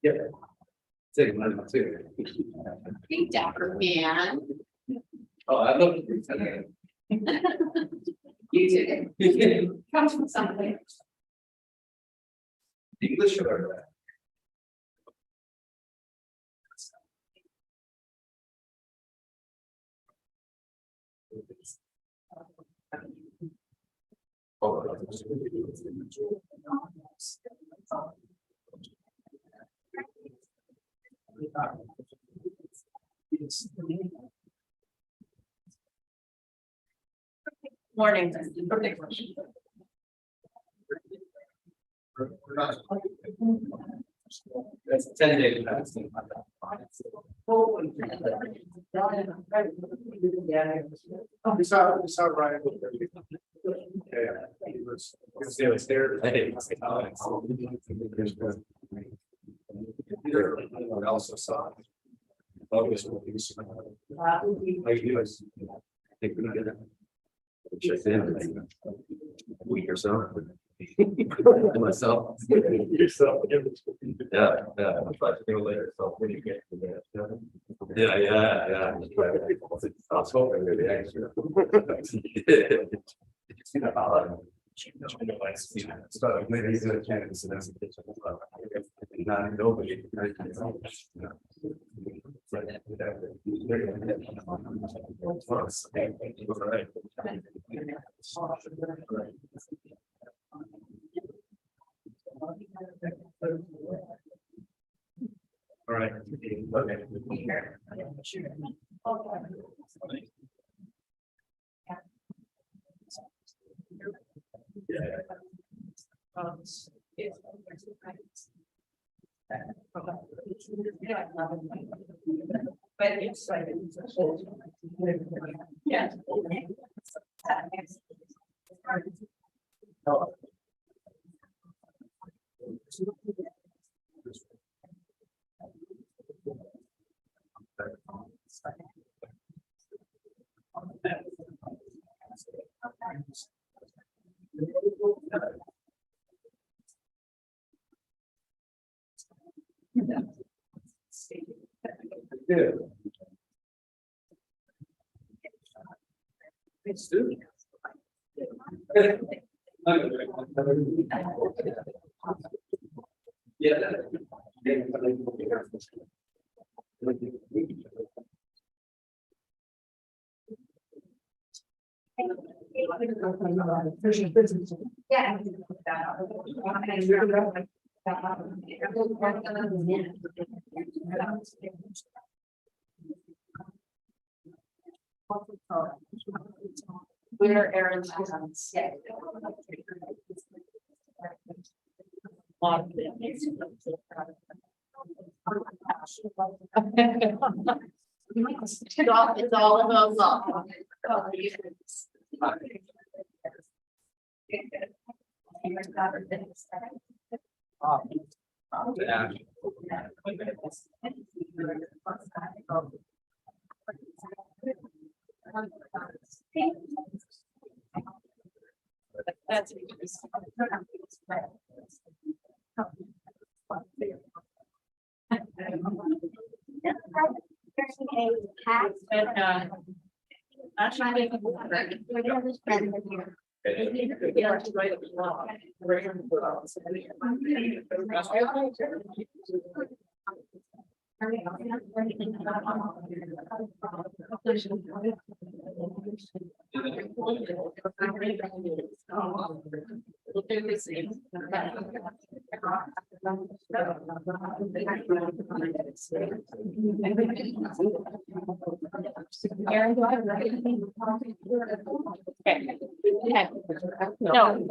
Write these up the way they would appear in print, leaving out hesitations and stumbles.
Yeah. Take one, two. Hey, Dapper man. Oh, I love it. You did. Comes from somewhere. English or? Morning. That's 10 days. We saw Ryan. Yeah, he was there. I also saw. August will be. Like he was. I think we're gonna check in like a week or so. Myself. Yourself. Yeah, I'll try to go later. So when you get to that. Yeah. I was hoping maybe extra. So maybe he's a chance. Not nobody. All right. Okay. But it's like, yeah. Yeah. It's true. Yeah. Where Aaron's hands. Yeah. It's all of those all. That's We'll do the same. Aaron, do I have anything? Okay. No.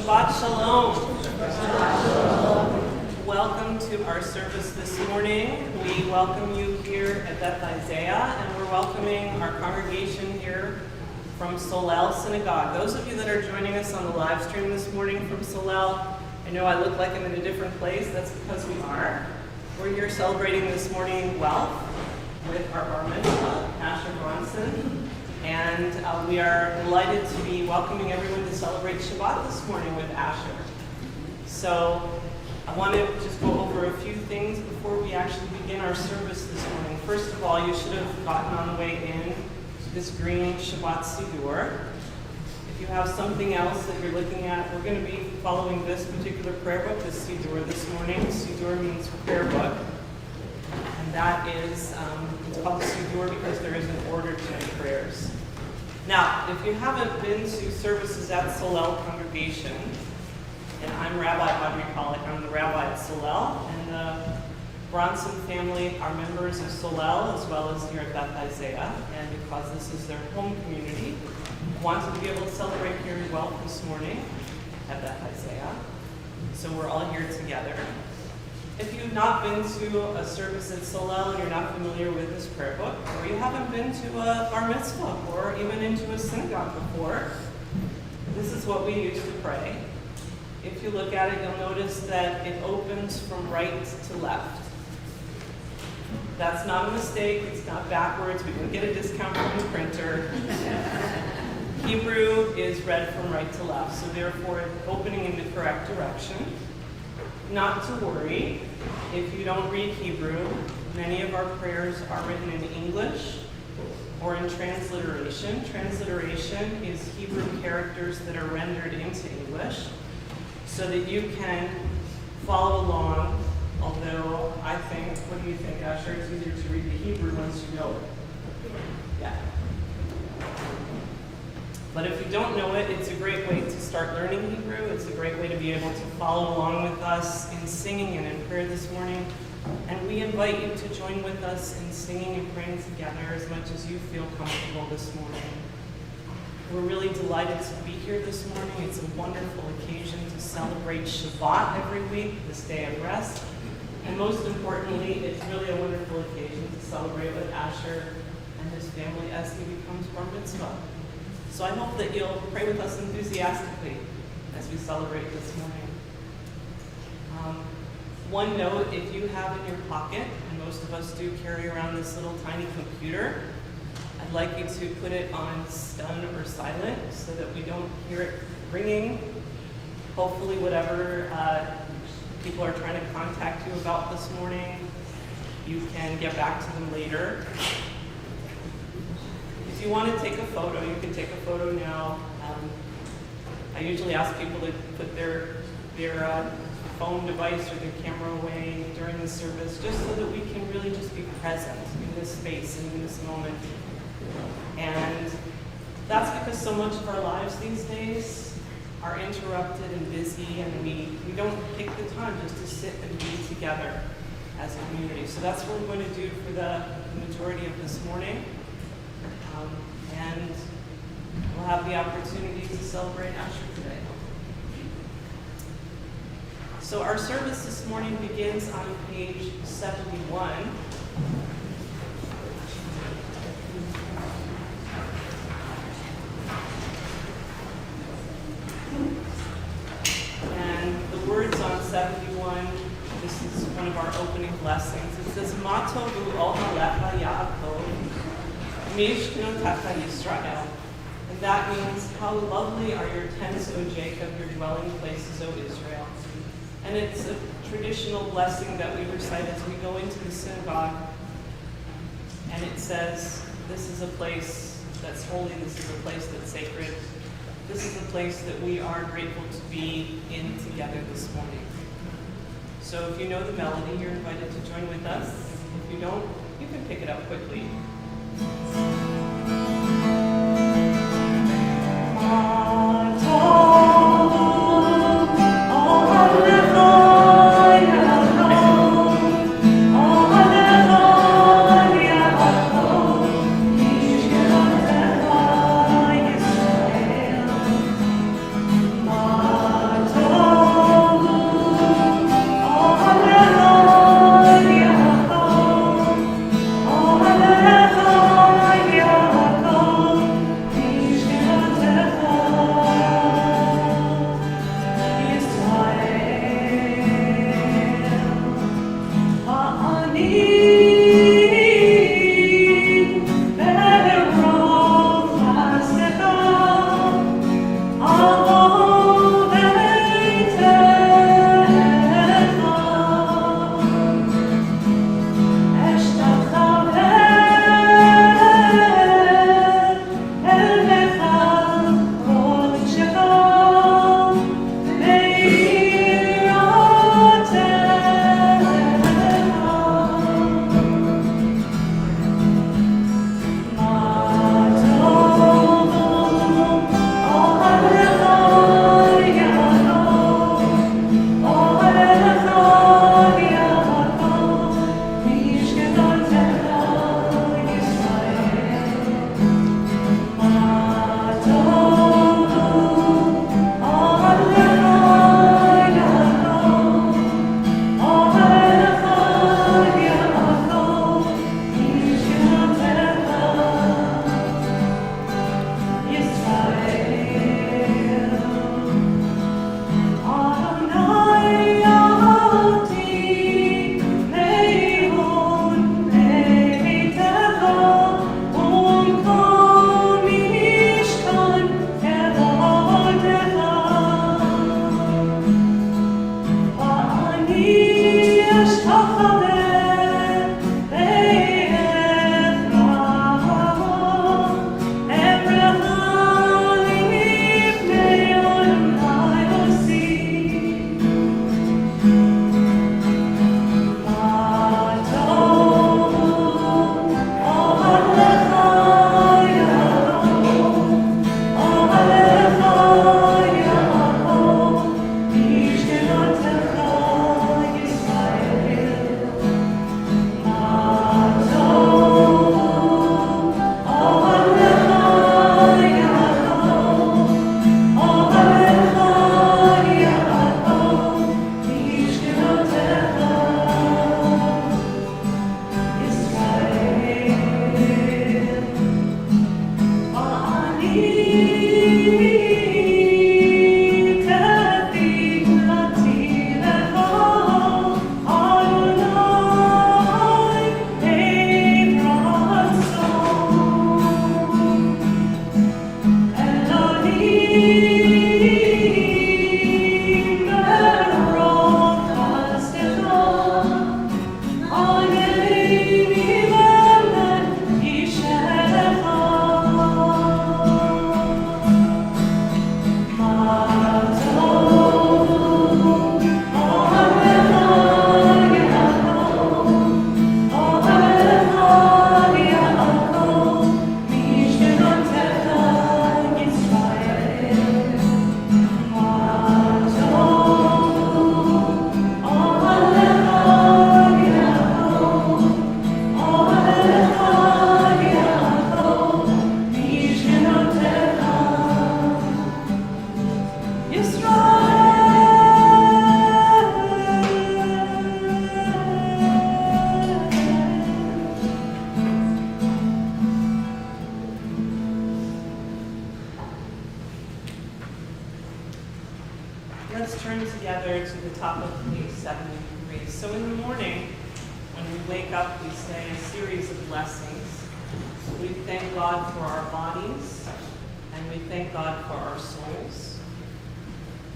Shabbat Shalom. Welcome to our service this morning. We welcome you here at Beth Isaiah, and we're welcoming our congregation here from Solel Synagogue. Those of you that are joining us on the live stream this morning from Solel, I know I look like I'm in a different place. That's because we are. We're here celebrating this morning in Guelph with our bar mitzvah, Asher Bronson. And we are delighted to be welcoming everyone to celebrate Shabbat this morning with Asher. So I want to just go over a few things before we actually begin our service this morning. First of all, you should have gotten on the way in this green Shabbat Siddur. If you have something else that you're looking at, we're going to be following this particular prayer book, the Siddur, this morning. Siddur means prayer book. And that is, it's called Siddur because there is an order to the prayers. Now, if you haven't been to services at Solel congregation, and I'm Rabbi Audrey Pollack, I'm the rabbi at Solel, and the Bronson family are members of Solel as well as here at Beth Isaiah, and because this is their home community, wanted to be able to celebrate here in Guelph this morning at Beth Isaiah. So we're all here together. If you've not been to a service at Solel and you're not familiar with this prayer book, or you haven't been to a bar mitzvah or even into a synagogue before, this is what we use to pray. If you look at it, you'll notice that it opens from right to left. That's not a mistake, it's not backwards, we didn't get a discount from the printer. Hebrew is read from right to left, so therefore it's opening in the correct direction. Not to worry, if you don't read Hebrew, many of our prayers are written in English or in transliteration. Transliteration is Hebrew characters that are rendered into English so that you can follow along, although I think, what do you think, Asher? It's easier to read the Hebrew once you know it. Yeah. But if you don't know it, it's a great way to start learning Hebrew. It's a great way to be able to follow along with us in singing and in prayer this morning. And we invite you to join with us in singing and praying together as much as you feel comfortable this morning. We're really delighted to be here this morning. It's a wonderful occasion to celebrate Shabbat every week, this day of rest. And most importantly, it's really a wonderful occasion to celebrate with Asher and his family as he becomes bar mitzvah. So I hope that you'll pray with us enthusiastically as we celebrate this morning. One note, if you have in your pocket, and most of us do carry around this little tiny computer, I'd like you to put it on stun or silent so that we don't hear it ringing. Hopefully whatever people are trying to contact you about this morning, you can get back to them later. If you want to take a photo, you can take a photo now. I usually ask people to put their phone device or their camera away during the service, just so that we can really just be present in this space and in this moment. And that's because so much of our lives these days are interrupted and busy, and we don't take the time just to sit and be together as a community. So that's what we're going to do for the majority of this morning. And we'll have the opportunity to celebrate Asher today. So our service this morning begins on page 71. And the words on 71, this is one of our opening blessings. It says, Ma tovu ol halecha Mishkenotecha Yisrael. And that means, how lovely are your tents, O Jacob, your dwelling places, O Israel. And it's a traditional blessing that we recite as we go into the synagogue. And it says, this is a place that's holy, this is a place that's sacred. This is a place that we are grateful to be in together this morning. So if you know the melody, you're invited to join with us. If you don't, you can pick it up quickly. Let's turn together to the top of page 73. So in the morning, when we wake up, we say a series of blessings. We thank God for our bodies, and we thank God for our souls.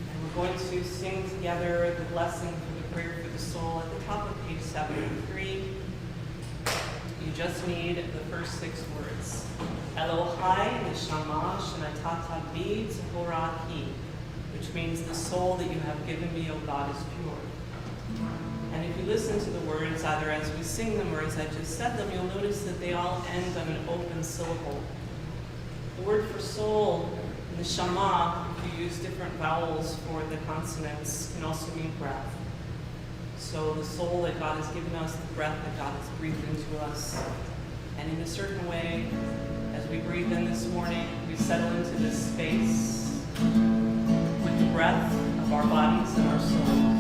And we're going to sing together the blessing for the prayer for the soul at the top of page 73. You just need the first 6 words. Elohai neshama shenatata bi tzipora hi, which means the soul that you have given me, O God, is pure. And if you listen to the words, either as we sing them or as I just said them, you'll notice that they all end on an open syllable. The word for soul, neshama, if you use different vowels for the consonants, can also mean breath. So the soul that God has given us, the breath that God has breathed into us. And in a certain way, as we breathe in this morning, we settle into this space with the breath of our bodies and our souls.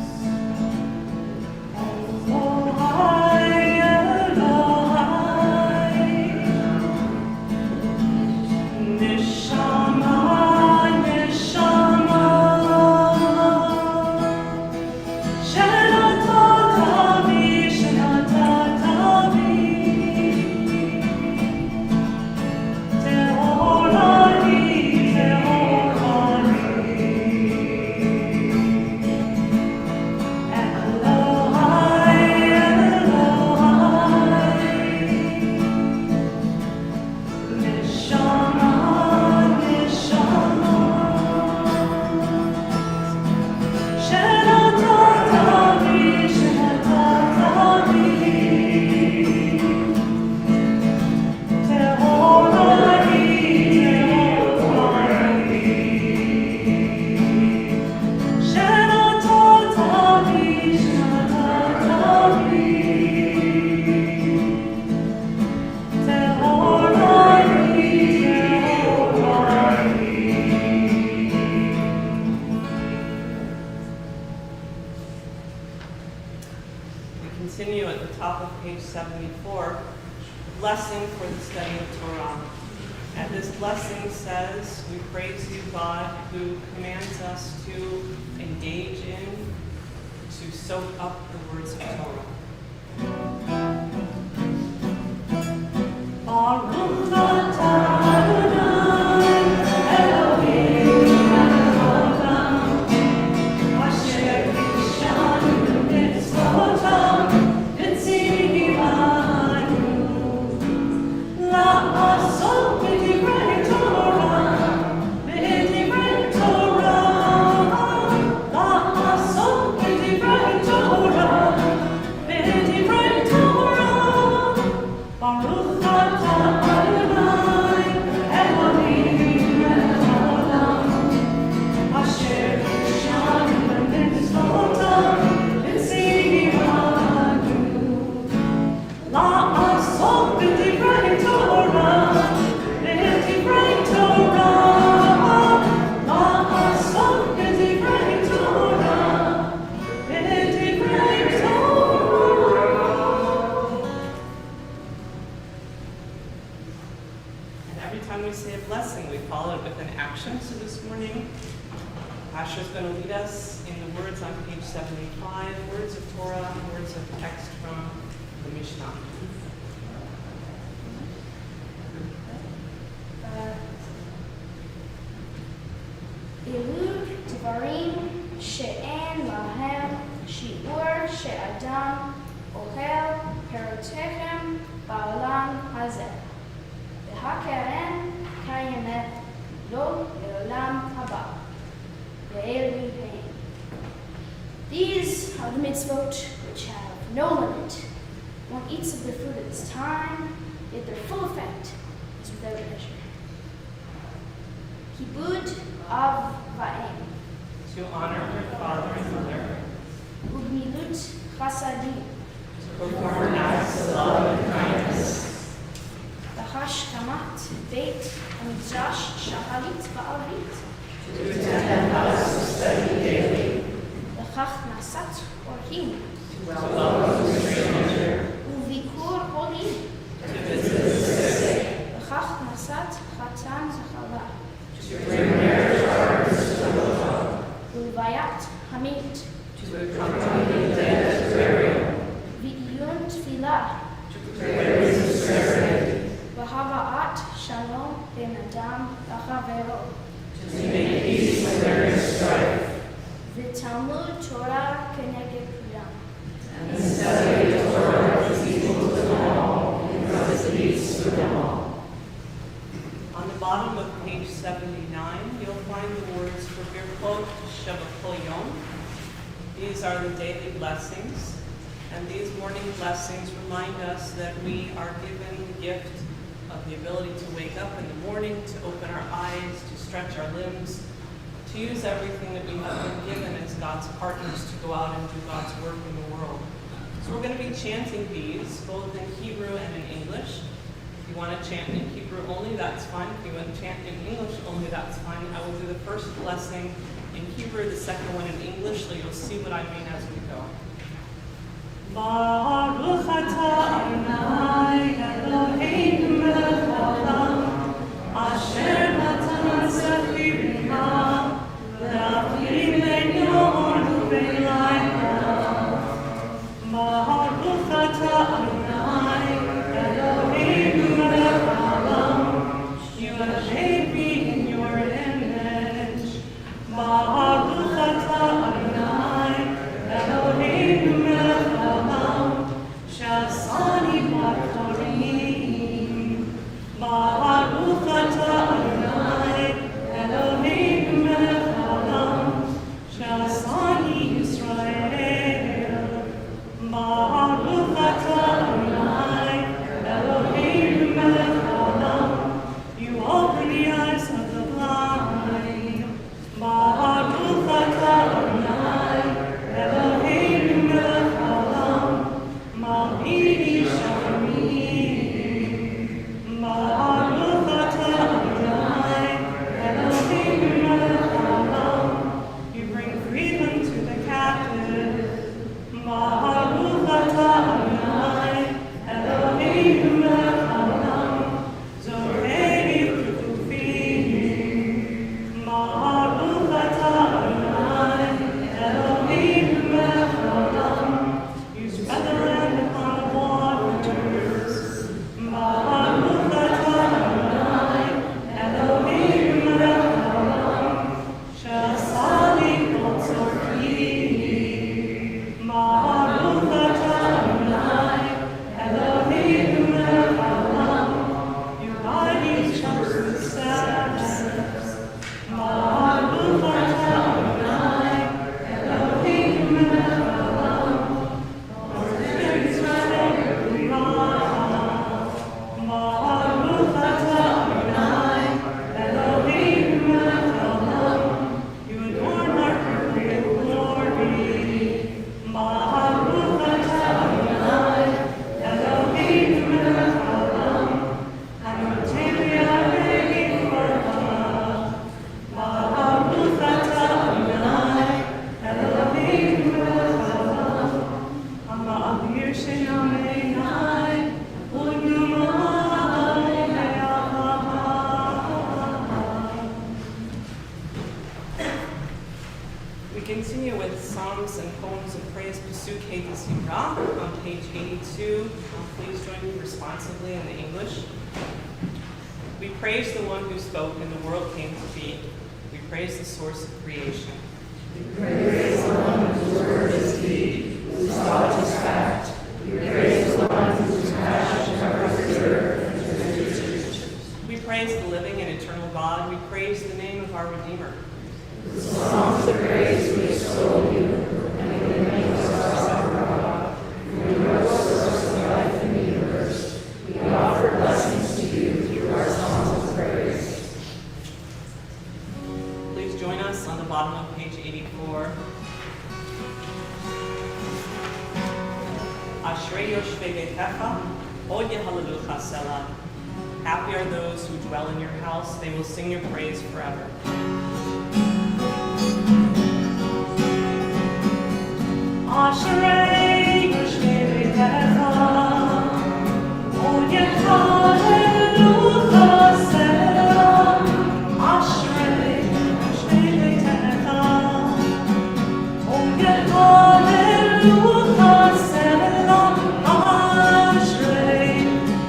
Continue at the top of page 74, the blessing for the study of Torah. And this blessing says, we praise you, God, who commands us to engage in, to soak up the words of Torah. Baruch atah Adonai Eloheinu melech haolam, asher kidshanu b'mitzvotav v'tzivanu la'asot b'divrei Torah, b'divrei Torah, la'asot b'divrei Torah, b'divrei Torah. Baruch atah Adonai Eloheinu melech haolam, asher kidshanu b'mitzvotav v'tzivanu la'asot b'divrei Torah, b'divrei Torah, la'asot b'divrei Torah, b'divrei Torah. And every time we say a blessing, we follow it with an action. So this morning, Asher's going to lead us in the words on page 75, words of Torah, words of text from the Mishnah. אלו דברים שאין להם שיעור שאדם אוכל פירותיהם בעולם הזה, והקרן קיימת לו לעולם הבא. ואלו הם. These are the mitzvot which have no limit. One eats of the fruit at its time, yet their full effect is without measure. Kibud av va'em, To honor your father and mother, ugmilut chasadim, to perform acts of love and kindness, v'hashkamat beit hamidrash shaharit ba'arit, to attend the house of study daily, v'chach nasat orhim, to welcome the stranger, uvikur holim, to visit the sick, v'chach nasat chatan zechala, to bring marriage partners to the home, ulvayat hamid, to accompany the dead to burial, v'iyun tfilah, to prayers of serenity, v'hava'at בין אדם לחברו. To make peace when there is strife, ותלמוד תורה כנגד כולם. and study the Torah is equal to them all, because it leads to them all. On the bottom of page 79, you'll find the words for Birchot Shabbat Yom. These are the daily blessings, and these morning blessings remind us that we are given the gift of the ability to wake up in the morning, to open our eyes, to stretch our limbs, to use everything that we have been given as God's partners to go out and do God's work in the world. So we're going to be chanting these, both in Hebrew and in English. If you want to chant in Hebrew only, that's fine. If you want to chant in English only, that's fine. I will do the first blessing in Hebrew, the second one in English, so you'll see what I mean as we go. Baruch atah Adonai Eloheinu melech haolam, asher natan sefirina, le'avim le'yom u'veilayla. Baruch atah Adonai Eloheinu melech haolam, you have made me in your image. Baruch atah Adonai Eloheinu melech haolam, she'asani b'chorim. Baruch atah Adonai Eloheinu melech haolam, she'asani Yisrael. Baruch atah Adonai Eloheinu melech haolam, you open the eyes of the blind. Baruch atah Adonai Eloheinu melech haolam, ma'idi shamim. Baruch atah Adonai Eloheinu melech haolam, you bring freedom to the captive. Baruch atah Adonai Eloheinu melech haolam, zorei v'chufim. Baruch atah Adonai Eloheinu melech haolam, you spread the land upon the waters. Baruch atah Adonai Eloheinu melech haolam, she'asani b'tzorki. Baruch atah Adonai Eloheinu melech haolam, you guide each chosen steps. Baruch atah Adonai Eloheinu melech haolam, Audrey Israel Baruch atah Adonai Eloheinu melech haolam, you adorn our earth with glory. Baruch atah Adonai Eloheinu melech haolam, Anotelia regi forcha. Baruch atah Adonai Eloheinu melech haolam, Ha'ma'avir she'yameinai u'yumai ve'ahavai. We continue with Psalms and Poems of Praise, Pesuk Hey T'Zimra, on page 82. Please join me responsively in the English. We praise the one who spoke and the world came to be. We praise the source of creation. Praise the one whose word is deed, whose thought is fact. We praise the one whose passion covers the earth and the creatures. We praise the living and eternal God. We praise the name of our Redeemer. With songs of praise we extol you, and in the name of our sovereign God, who you are the source of life in the universe, we offer blessings to you through our songs of praise. Please join us on the bottom of page 84. Ashrei yoshvei beitecha, od yehallelucha selah. Happy are those who dwell in your house, they will sing your praise forever. Ashrei yoshvei beitecha, od yehallelucha selah. Ashrei yoshvei beitecha, od yehallelucha selah. Ashrei,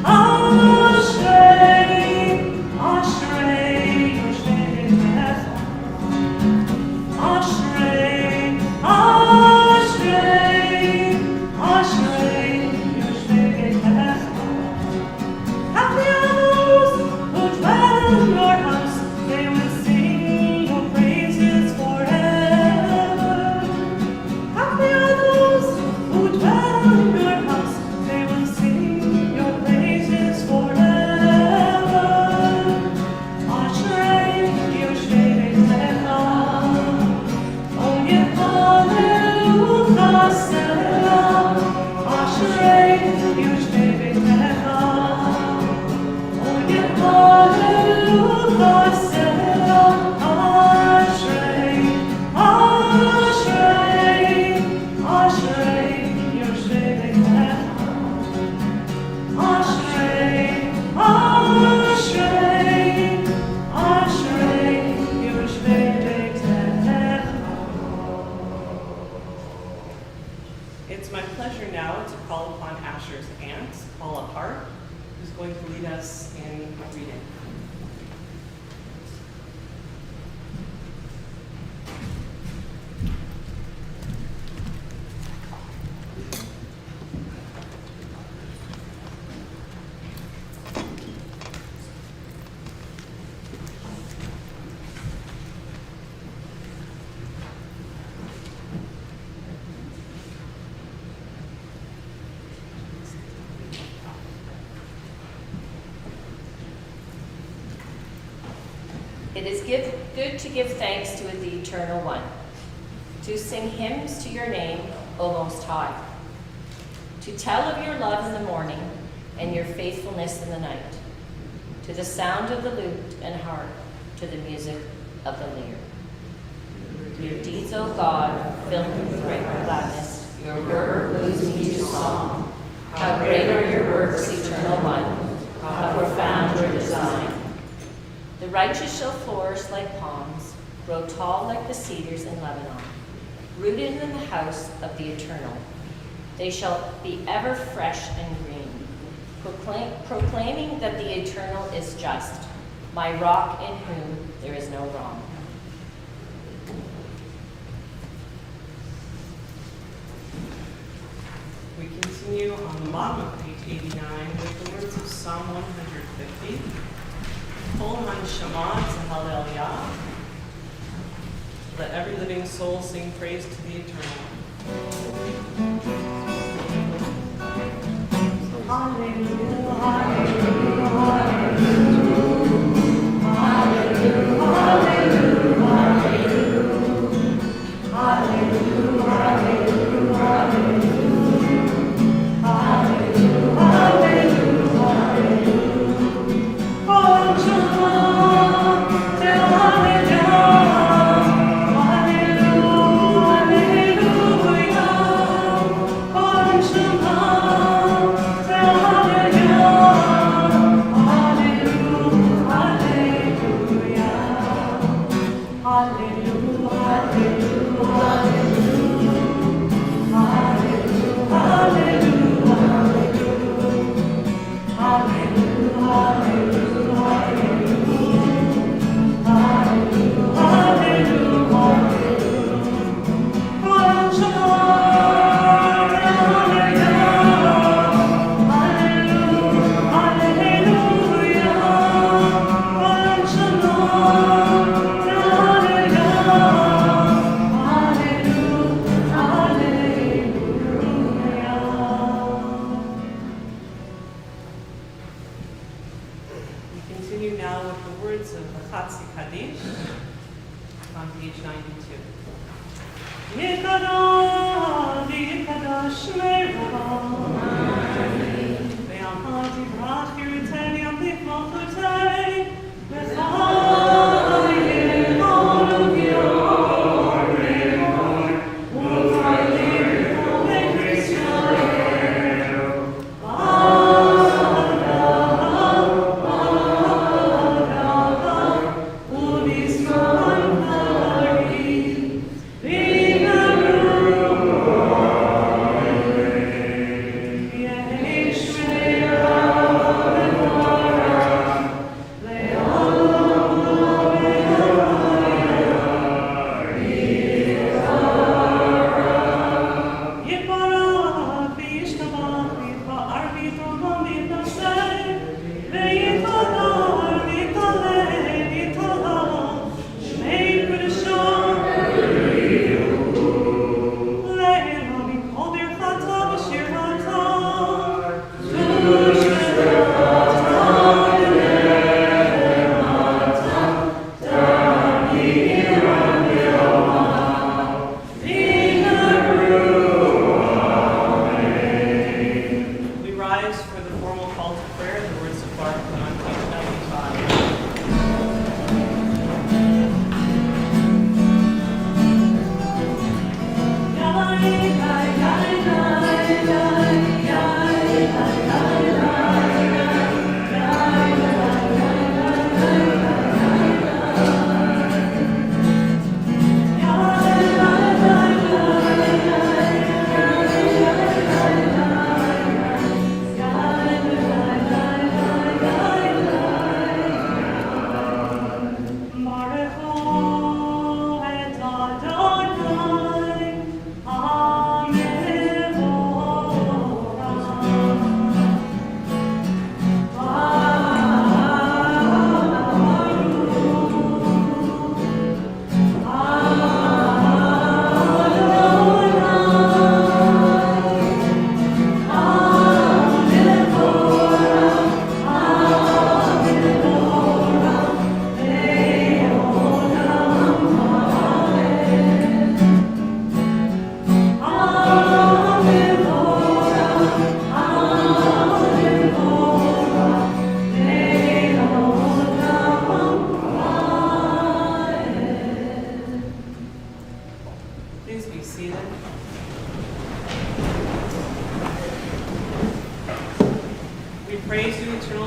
Ashrei, Ashrei. going to lead us in reading. It is good to give thanks to the Eternal One, to sing hymns to your name, O Most High, to tell of your love in the morning and your faithfulness in the night, to the sound of the lute and harp, to the music of the lyre. Your deeds, O God, fill me with great gladness. Your word moves me to song. How great are your works, Eternal One, how profound your design. The righteous shall flourish like palms, grow tall like the cedars in Lebanon, rooted in the house of the Eternal. They shall be ever fresh and green, proclaiming that the Eternal is just, my rock in whom there is no wrong. We continue on the bottom of page 89 with the words of Psalm 150. Kol hanshama tehalel Yah. Let every living soul sing praise to the Eternal. Hallelujah, hallelujah, hallelujah, hallelujah, hallelujah, hallelujah, hallelujah, hallelujah.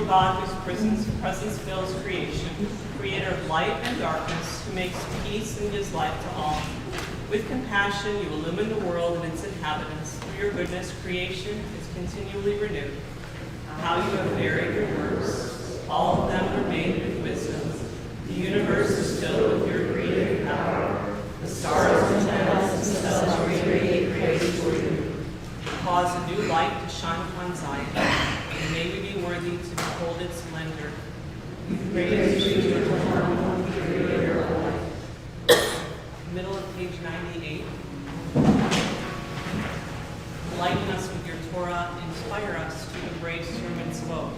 God whose presence fills creation, creator of light and darkness, who makes peace and gives life to all. With compassion, you illumine the world and its inhabitants. Through your goodness, creation is continually renewed. How you have varied your works. All of them are made with wisdom. The universe is filled with your creative power. The stars and planets themselves radiate praise for you. Cause a new light to shine upon Zion, and may we be worthy to behold its splendor. We praise you, creator of life. Middle of page 98. Enlighten us with your Torah, inspire us to embrace your mitzvot.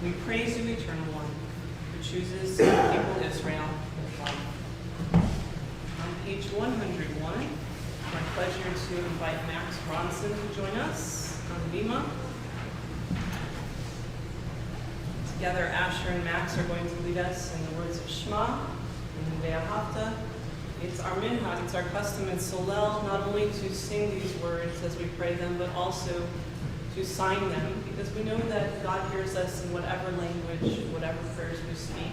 We praise you, Eternal One, who chooses the people of Israel with love. On page 101, it's my pleasure to invite Max Bronson to join us on the Bima. Together, Asher and Max are going to lead us in the words of Shema and Ve'ahavta. It's our minhag, it's our custom in Solel, not only to sing these words as we pray them, but also to sign them, because we know that God hears us in whatever language, whatever prayers we speak.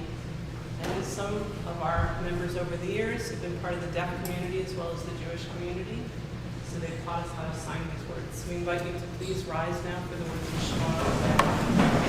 And some of our members over the years have been part of the deaf community as well as the Jewish community, so they've taught us how to sign these words. So we invite you to please rise now for the words of Shema.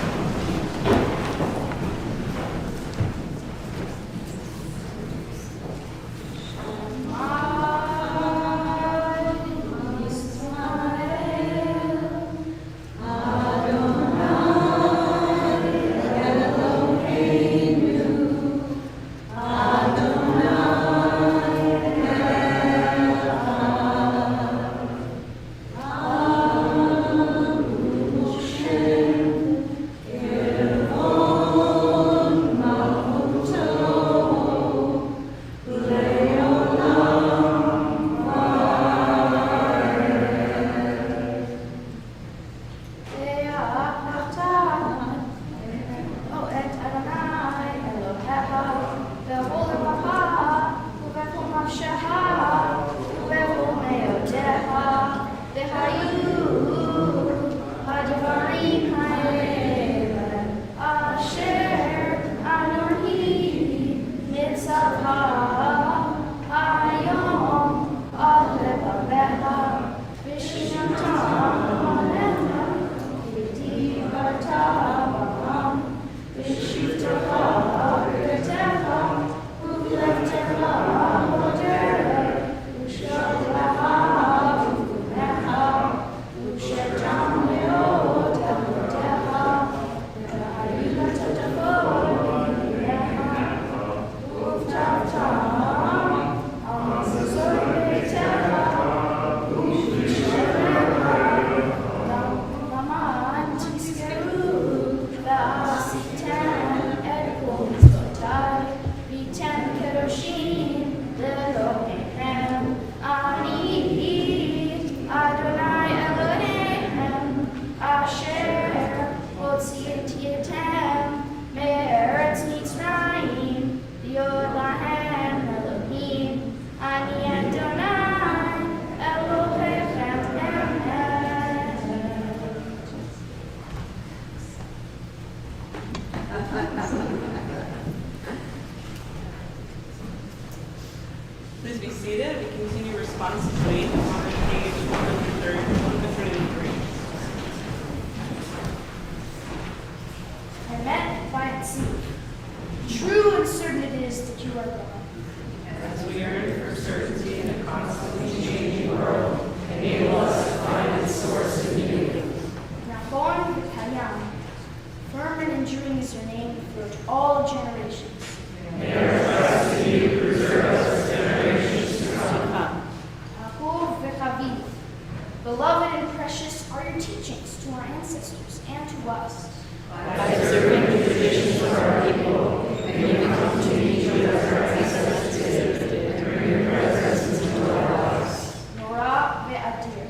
constantly on page 103. I met by at sea. True and certain it is that you are God. As we yearn for certainty in a constantly changing world, enable us to find its source in you. Rabon v'kayam, firm and enduring is your name throughout all generations. May our trust in you preserve us for generations to come. Ahov v'chaviv, beloved and precious are your teachings to our ancestors and to us. By observing the traditions of our people, may we come to meet you as our ancestors did, and bring your presence into our lives. Norah ve'adir,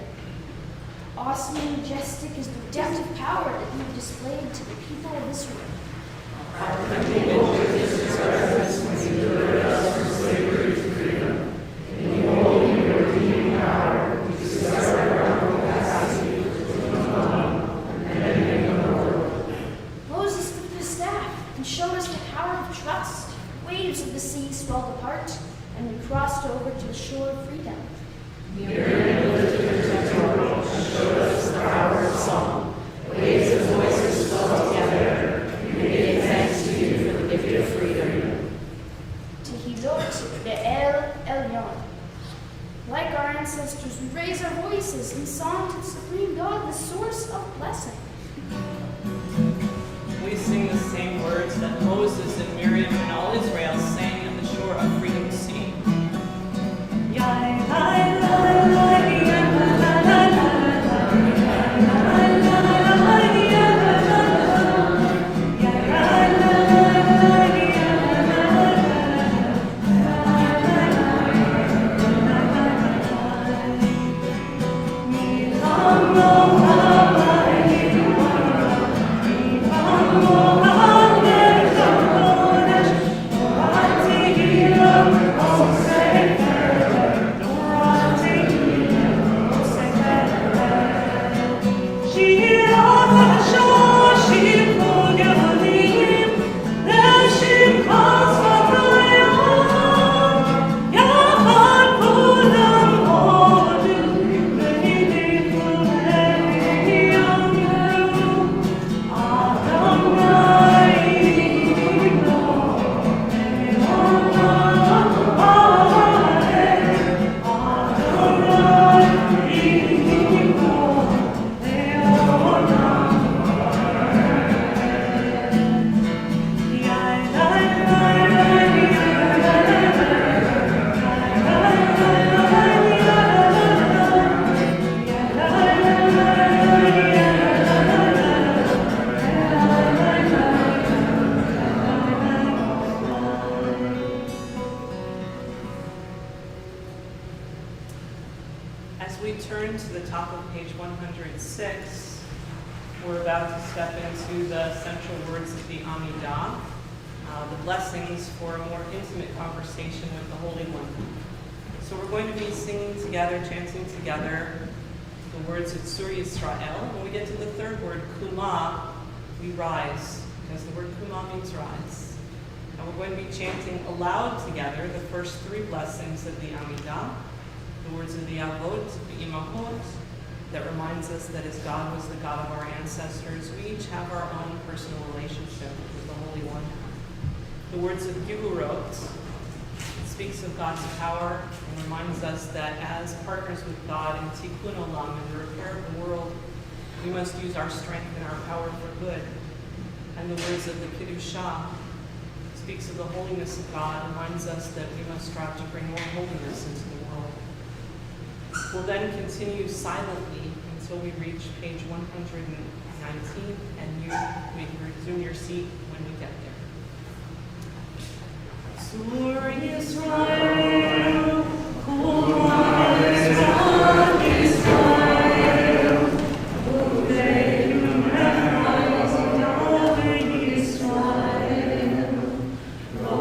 awesome and majestic is the redemptive power that you have displayed to the people of Israel. Our people witness its presence when you delivered us from slavery to freedom. In beholding your redeeming power, we discover our own capacity to become and then make a world. Moses lifted his staff and showed us the power of trust. Waves of the sea swelled apart, and we crossed over to the shore of freedom. Miriam lifted her temple and showed us the power of song. Waves of voices swelled together. We gave thanks to you for the gift of freedom. Tehilot Be'el Elyon. Like our ancestors, we raise our voices in song to the supreme God, the source of blessing. We sing the same words that Moses and Miriam and all Israel sang at the shore of Freedom Sea. As we turn to the top of page 106, we're about to step into the central words of the Amidah, the blessings for a more intimate conversation with the Holy One. So we're going to be singing together, chanting together the words of Sur Yisrael. When we get to the third word, Kuma, we rise, because the word Kuma means rise. And we're going to be chanting aloud together the first three blessings of the Amidah. The words of the Avot, the Imahot, that reminds us that as God was the God of our ancestors, we each have our own personal relationship with the Holy One. The words of Gevurot speaks of God's power and reminds us that as partners with God in Tikkun Olam, in the repair of the world, we must use our strength and our power for good. And the words of the Kiddushah speaks of the holiness of God, reminds us that we must strive to bring more holiness into the world. We'll then continue silently until we reach page 119, and you may resume your seat when we get there. Sur Yisrael, Kol Yisrael, Yisrael, Uleinu Echad Yahweh Yisrael, Lo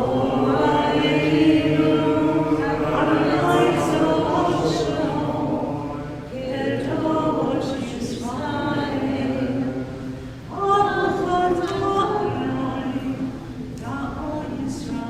Aleinu, Adonai Tzavot, Kedosh Yisrael, Adonai Tzavot, Yisrael.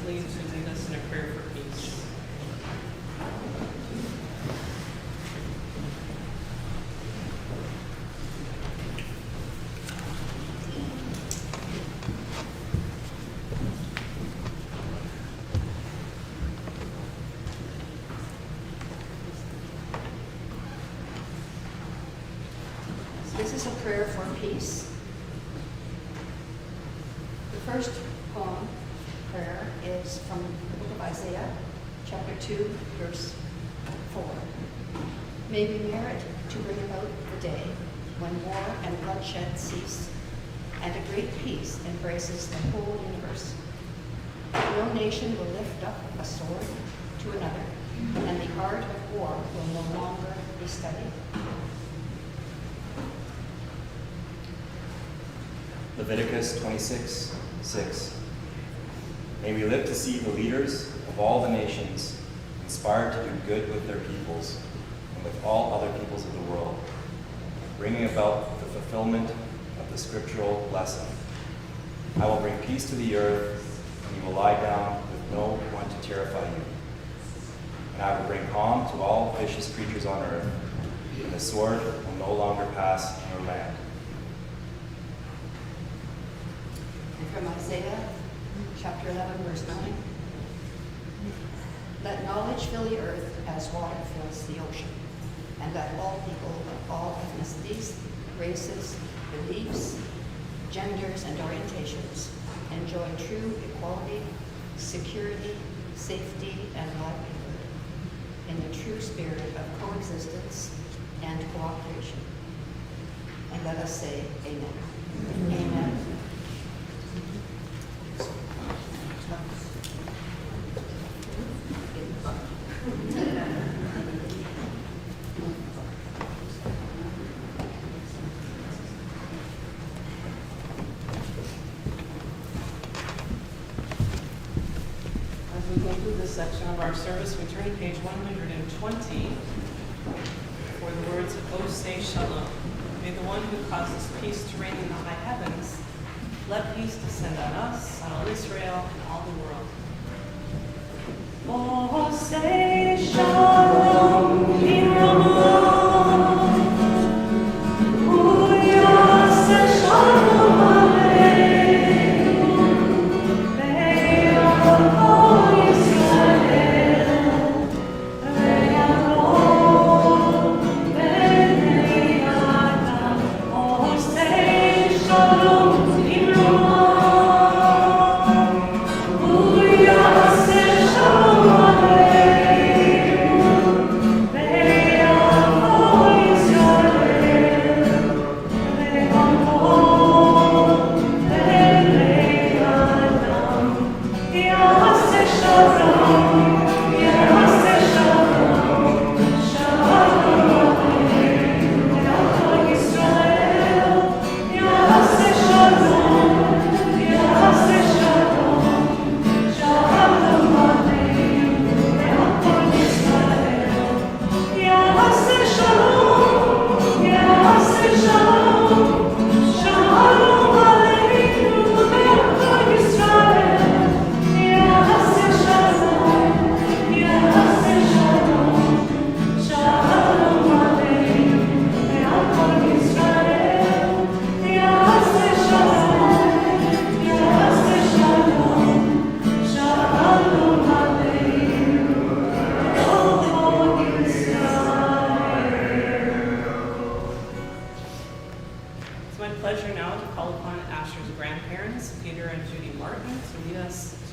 please to lead us in a prayer for peace. This is a prayer for peace. The first poem, prayer, is from the book of Isaiah, chapter 2, verse 4. May we merit to bring about the day when war and bloodshed cease, and a great peace embraces the whole universe. No nation will lift up a sword to another, and the art of war will no longer be studied. Leviticus 26:6. May we live to see the leaders of all the nations inspired to do good with their peoples and with all other peoples of the world, bringing about the fulfillment of the scriptural blessing. I will bring peace to the earth, and you will lie down with no one to terrify you. And I will bring calm to all vicious creatures on earth, and the sword will no longer pass in your land. And from Isaiah chapter 11, verse 9. Let knowledge fill the earth as water fills the ocean, and let all people of all ethnicities, races, beliefs, genders, and orientations enjoy true equality, security, safety, and livelihood in the true spirit of coexistence and cooperation. And let us say amen. Amen. As we conclude this section of our service, we turn to page 120 for the words, O say Shalom. May the one who causes peace to reign in the high heavens, let peace descend on us, on all Israel, and all the world. Oh, say Shalom,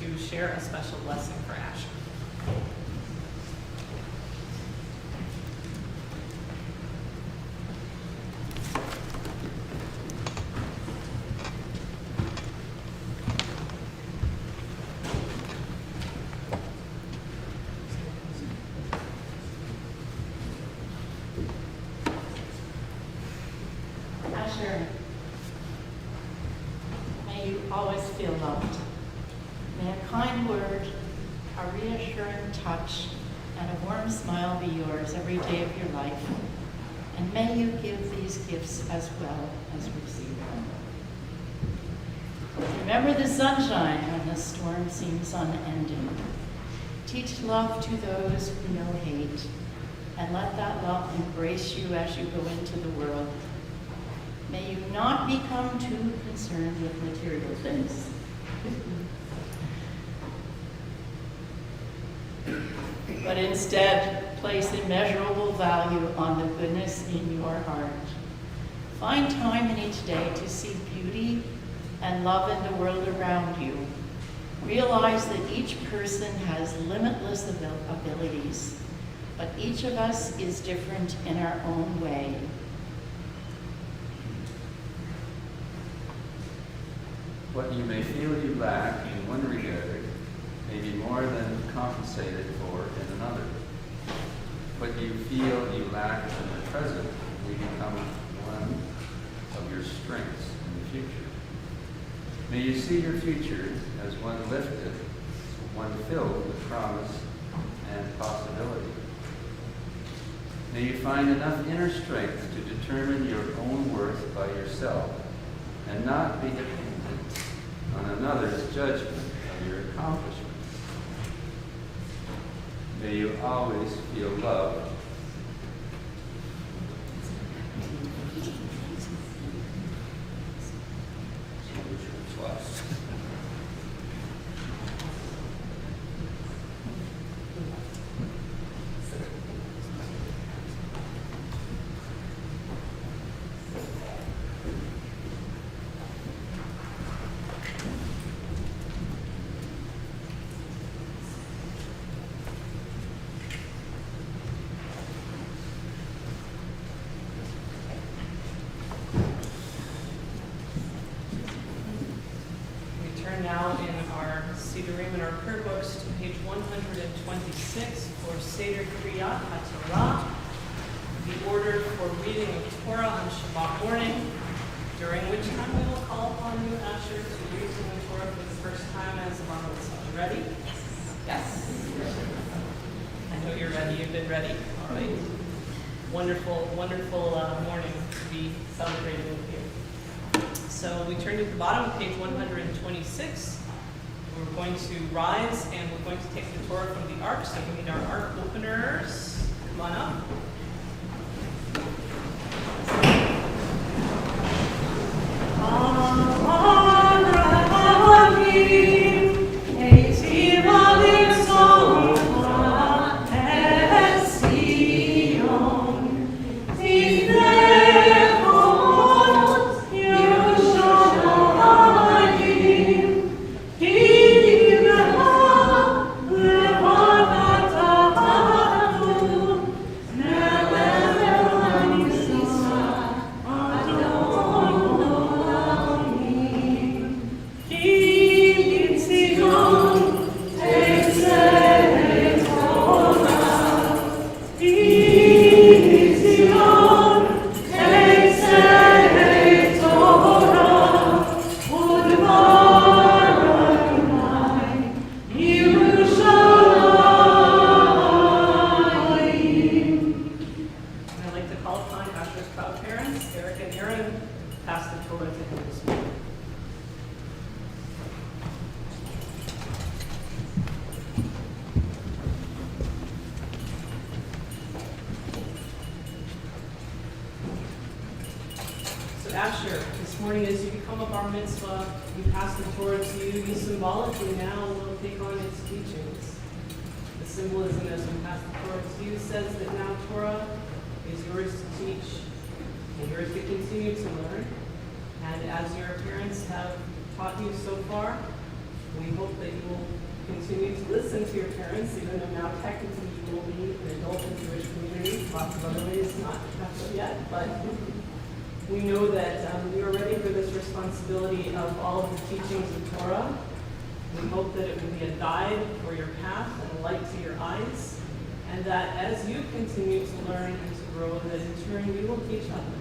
to share a special blessing for Asher. Asher, may you always feel loved. May a kind word, a reassuring touch, and a warm smile be yours every day of your life. And may you give these gifts as well as receive them. Remember the sunshine when the storm seems unending. Teach love to those who know hate, and let that love embrace you as you go into the world. May you not become too concerned with material things. But instead, place immeasurable value on the goodness in your heart. Find time in each day to see beauty and love in the world around you. Realize that each person has limitless abilities, but each of us is different in our own way. What you may feel you lack in one regard may be more than compensated for in another. What you feel you lack in the present may become one of your strengths in the future. May you see your future as one lifted, one filled with promise and possibility. May you find enough inner strength to determine your own worth by yourself and not be dependent on another's judgment of your accomplishments. May you always feel loved. Now in our Sederim and our prayer books to page 126 for Seder Kriyat HaTorah, the order for reading of Torah on Shabbat morning, during which time we will call upon you, Asher, to read from the Torah for the first time as a bar mitzvah. Ready? Yes. I know you're ready. You've been ready. All right. Wonderful, wonderful morning to be celebrating with you. So we turn to the bottom of page 126. We're going to rise and we're going to take the Torah from the Ark. So we need our Ark openers. Come on up. Asher, this morning as you become a bar mitzvah, we pass the Torah to you. You symbolically now will take on its teachings. The symbolism as we pass the Torah to you says that now Torah is yours to teach and yours to continue to learn. And as your parents have taught you so far, we hope that you will continue to listen to your parents, even though now technically you will be an adult in the Jewish community. Lots of other ways, not yet, but we know that we are ready for this responsibility of all of the teachings of Torah. We hope that it will be a guide for your path and a light to your eyes, and that as you continue to learn and to grow, that in turn you will teach others.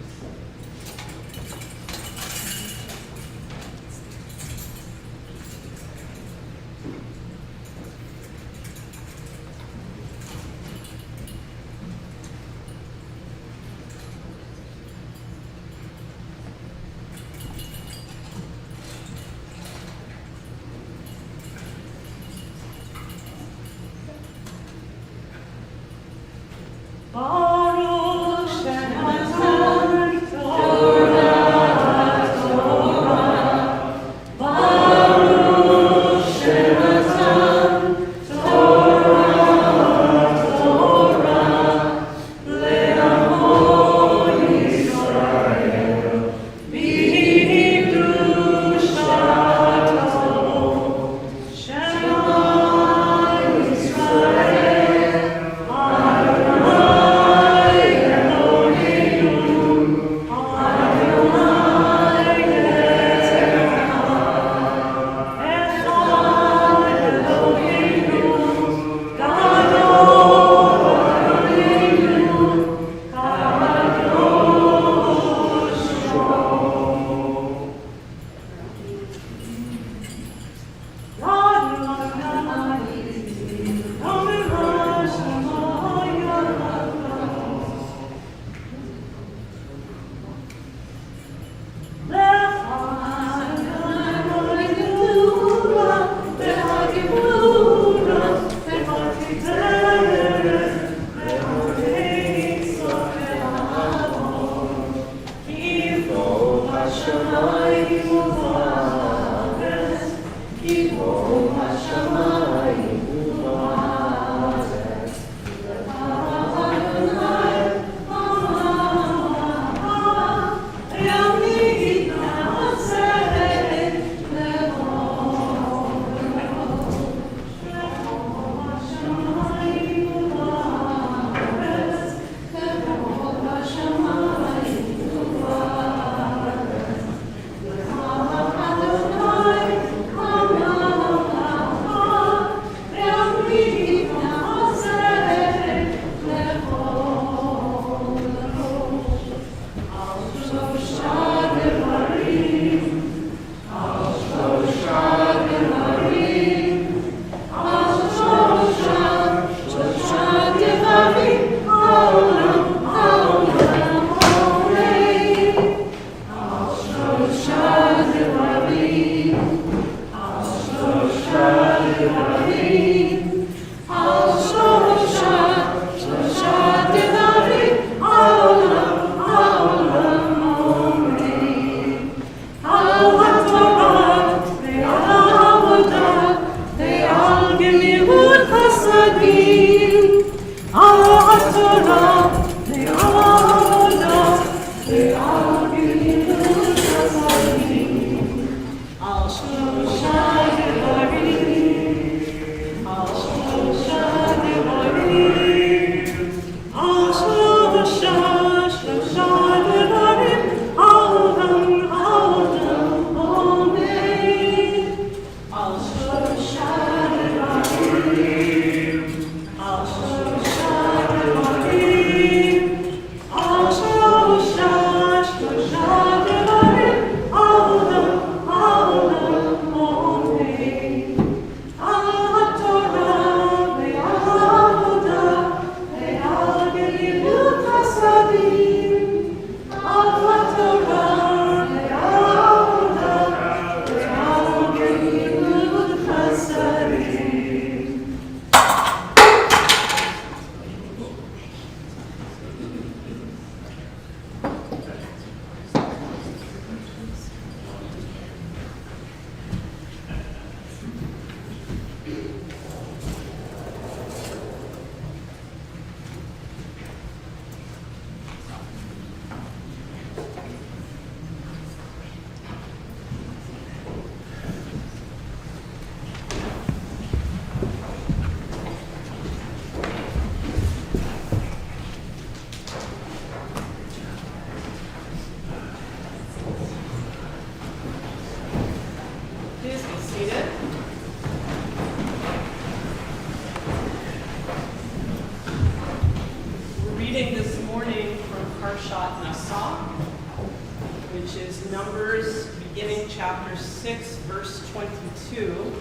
which is Numbers, beginning chapter 6, verse 22.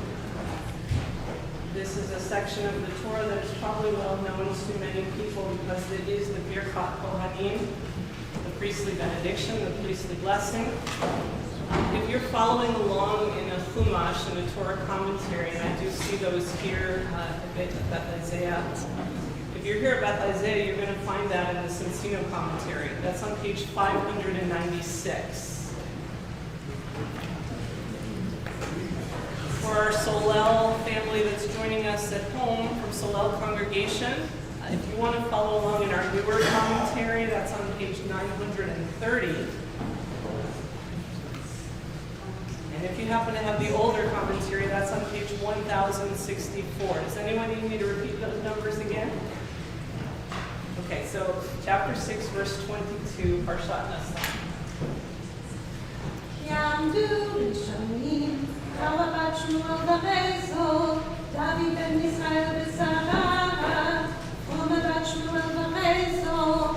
This is a section of the Torah that is probably well known to many people because it is the Birkat Kohanim, the priestly benediction, the priestly blessing. If you're following along in a Chumash, in a Torah commentary, and I do see those here at Beth Isaiah, if you're here at Beth Isaiah, you're going to find that in the Cincino commentary. That's on page 596. For our Solel family that's joining us at home from Solel congregation, if you want to follow along in our newer commentary, that's on page 930. And if you happen to have the older commentary, that's on page 1064. Does anyone need me to repeat those numbers again? Okay, so chapter 6, verse 22, Parshat Nassau. יעמדו ראשונים, בת שמואל וחזור, דוד בן ישראל בשרה, ובת שמואל וחזור.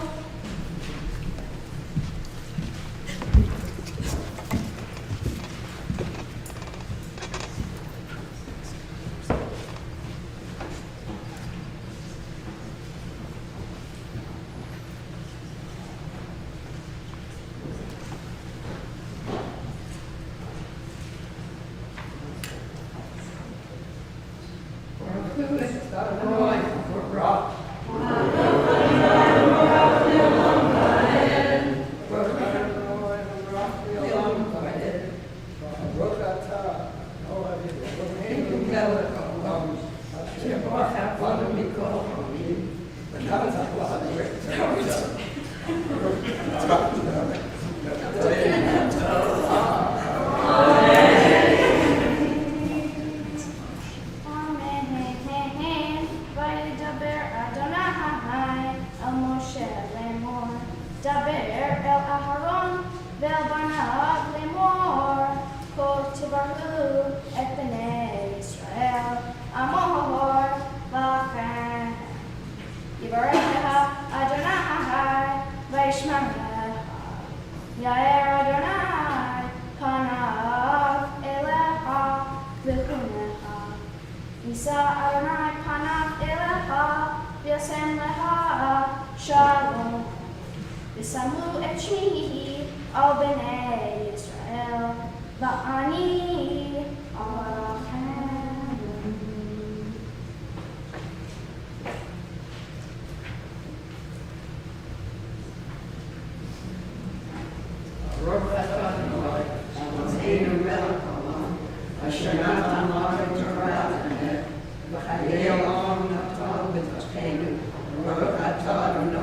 Baruch atah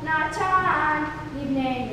Natan, Libnei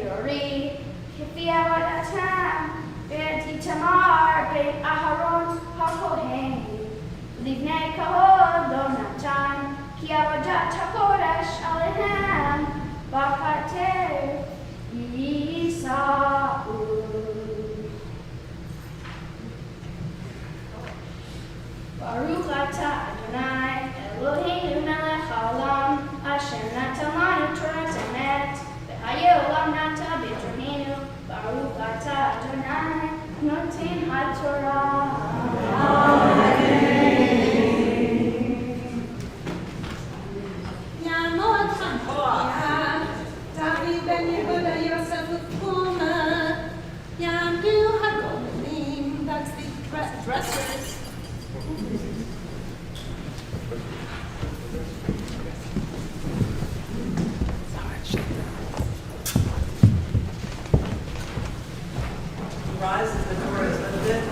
rise as the Torah is lifted.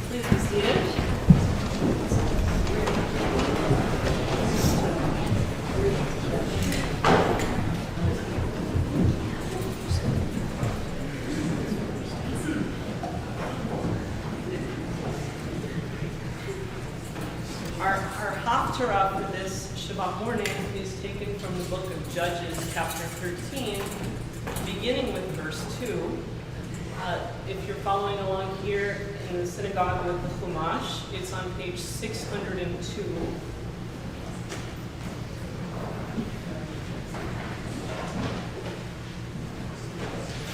Please be seated. Our Haftarah for this Shabbat morning is taken from the book of Judges, chapter 13, beginning with verse 2. If you're following along here in the synagogue with the Chumash, it's on page 602.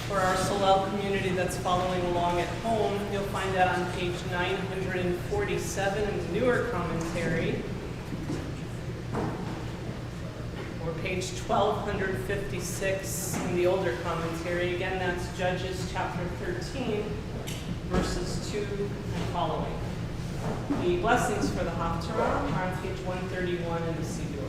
For our Solel community that's following along at home, you'll find that on page 947 in the newer commentary, or page 1256 in the older commentary. Again, that's Judges chapter 13, verses 2 and following. The blessings for the Haftarah are on page 131 in the Siddur.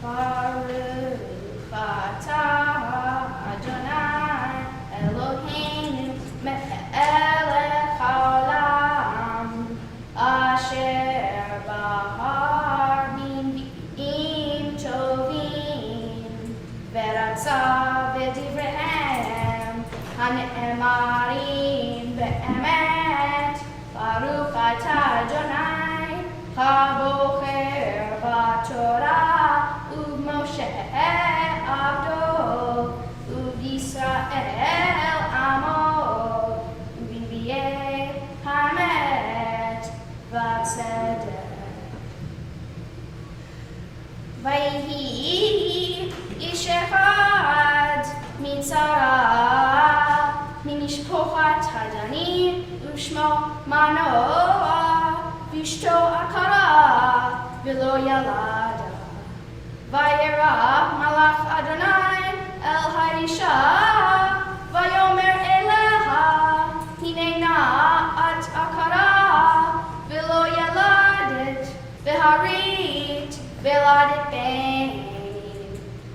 Baruch atah Adonai Eloheinu melech haolam asher bahar b'im tovim v'ratza v'divrehem hane'emarim be'emet. Baruch atah Adonai habocher b'Torah Moshe Abdo Yisrael Amo Uvinviye Hamet Vatzedek Vayhi Ish Echad Mitzara Mimishpochat Hadani Ushmo Manoah Vishto Akara V'lo Yalada Vayera Malach Adonai El Haisha Vayomer Eleha Hinena At Akara V'lo Yaladet V'harit V'ladet Ben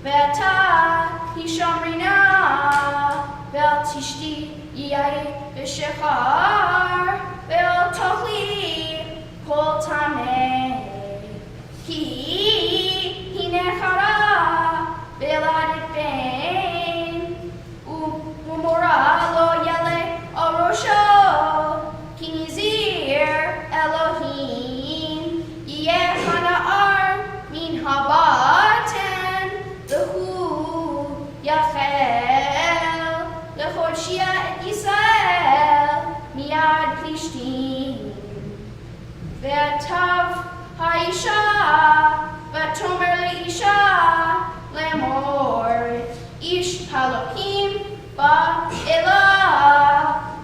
V'ata Hishamrina V'al Tishti Yai V'shechar V'al Tochli Kol Tameh Nechara V'ladet Ben Umora Lo Yale Orosho Kinizir Elohim Yeh Hana'ar Min Habaten Lehu Yachel Lechoshia Et Yisrael Miyad Plishtim Ve'atav ha'isha, v'tomer le'isha, lemor, ish halokim ba'elah,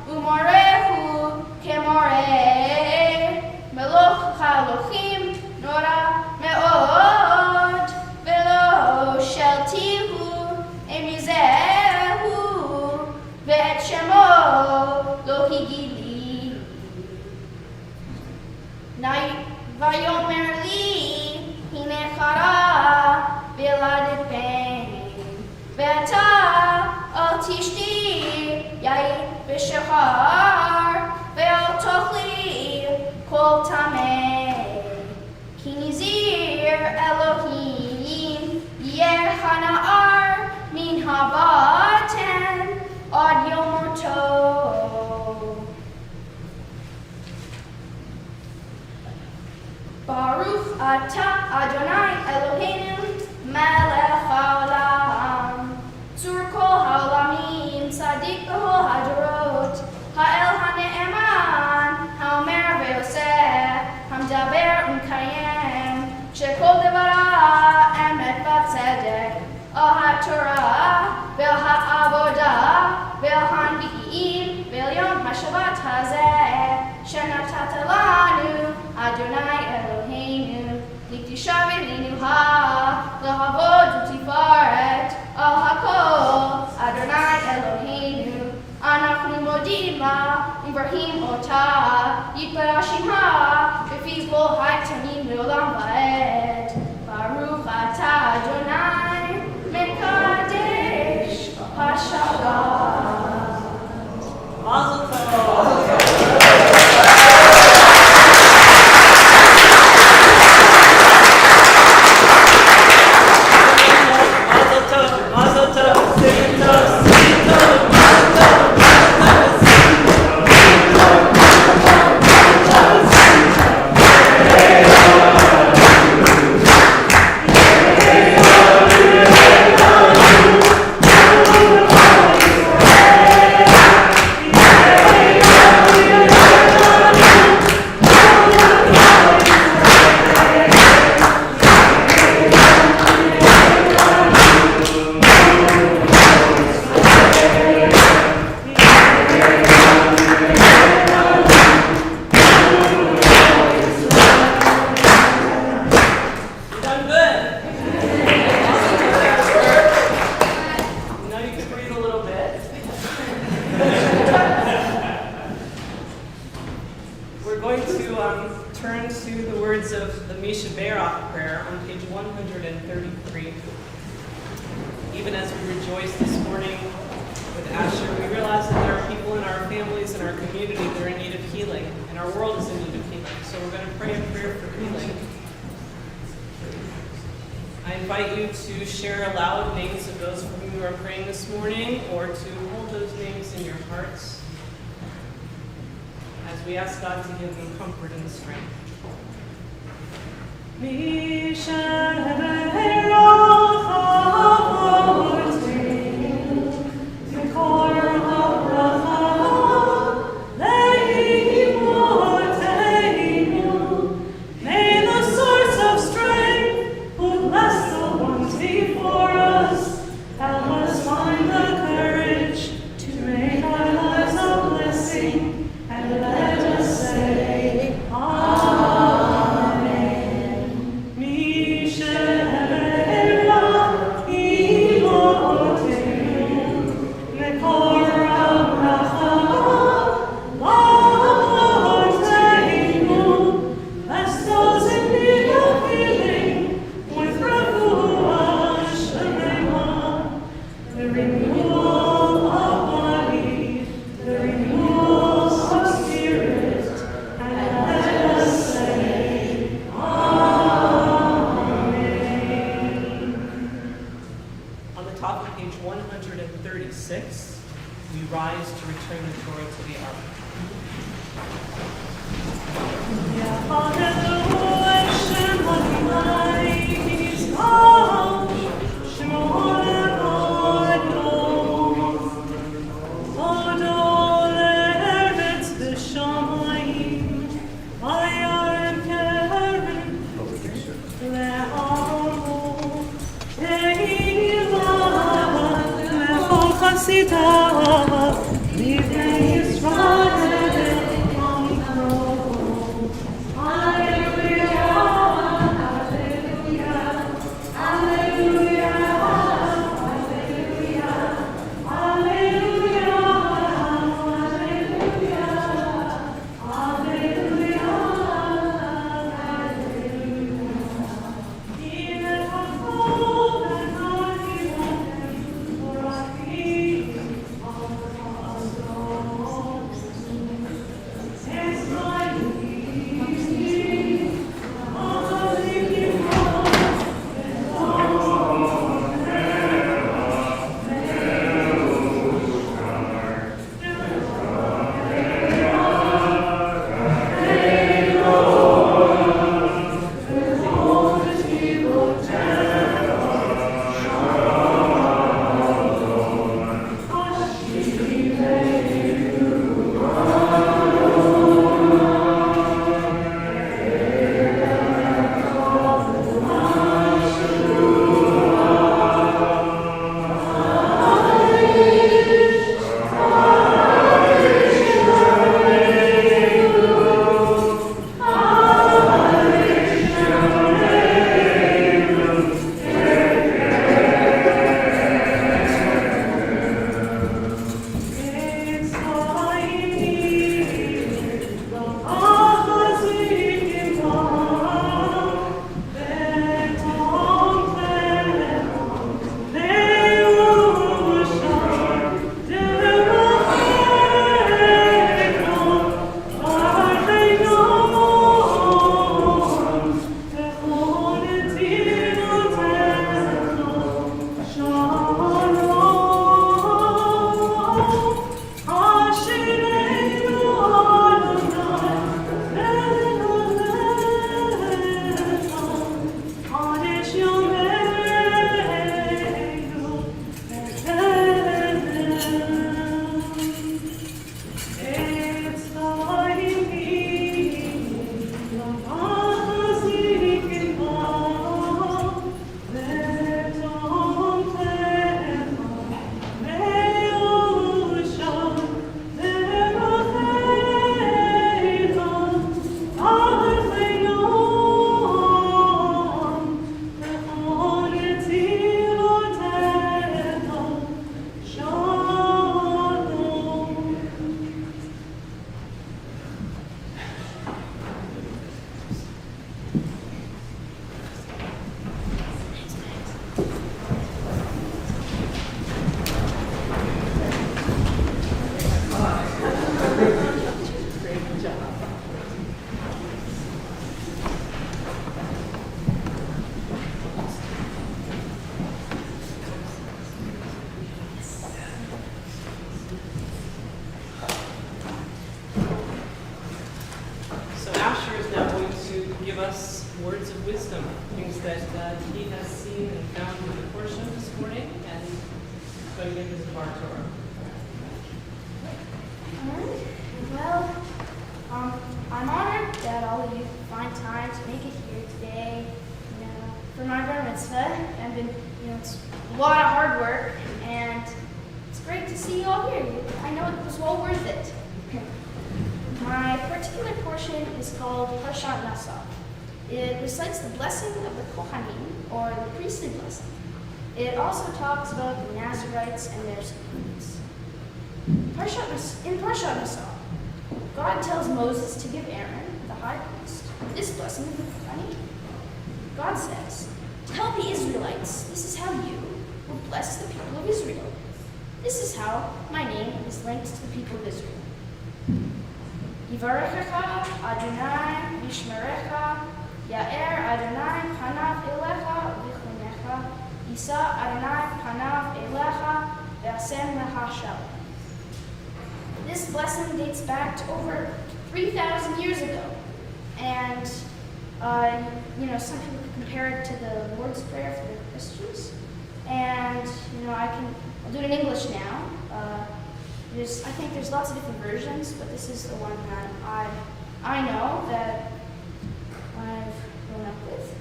umorehu kemoreh, meloch halokim nora me'od, ve'lo sheltihu emizehu, ve'et shemo lo higili. Vayomer li hine chara v'yeladet ben, ve'ata al tishti yain v'shachar, ve'al tochli kol tameh, ki nizir Elohim yer hana'ar min havaten ad yomoto. Baruch atah Adonai Eloheinu melech haolam, tzur kol haolamim, tzadik b'kol hadorot, ha'el ha'ne'eman, ha'omer ve'oseh, ha'mdaber u'mkayem, shekol devara emet v'tzedek, al ha'torah ve'al ha'avodah ve'al hanbi'im ve'al yom ha'shabbat hazeh, shenatata lanu Adonai Eloheinu, liktisha v'linuha, lahavod u'tifaret, al hakol, Adonai Eloheinu, anachnu modim la, umbrahim ota, yitbarashimha, b'fiz bol ha'tamim le'olam va'ed, Baruch atah Adonai, mekadesh ha'shabbat. Mazel tov. Even as we rejoice this morning with Asher, we realize that there are people in our families and our community that are in need of healing, and our world is in need of healing. So we're going to pray a prayer for healing. I invite you to share aloud names of those for whom you are praying this morning, or to hold those names in your hearts as we ask God to give them comfort and strength. I am us words of wisdom, things that he has seen and found in the portion this morning, and he's going to give his part to her. Alright, well, I'm honored that all of you find time to make it here today, for my bar mitzvah. And been, it's a lot of hard work, and it's great to see you all here. I know it was well worth it. My particular portion is called Parshat Nassau. It recites the blessing of the Kohanim, or the priestly blessing. It also talks about the Nazarites and their sacraments. In Parshat Nassau, God tells Moses to give Aaron, the high priest, this blessing of the Kohanim. God says, "Tell the Israelites, this is how you will bless the people of Israel. This is how my name is linked to the people of Israel. Yivarechecha Adonai Yishmerecha Ya'er Adonai Panav Elecha V'chunecha Yisa Adonai Panav Elecha V'asem Lecha Shalom." This blessing dates back to over 3,000 years ago, and some people compare it to the Lord's Prayer for the Christians, and I'll do it in English now. I think there's lots of different versions, but this is the one that I know that I've grown up with.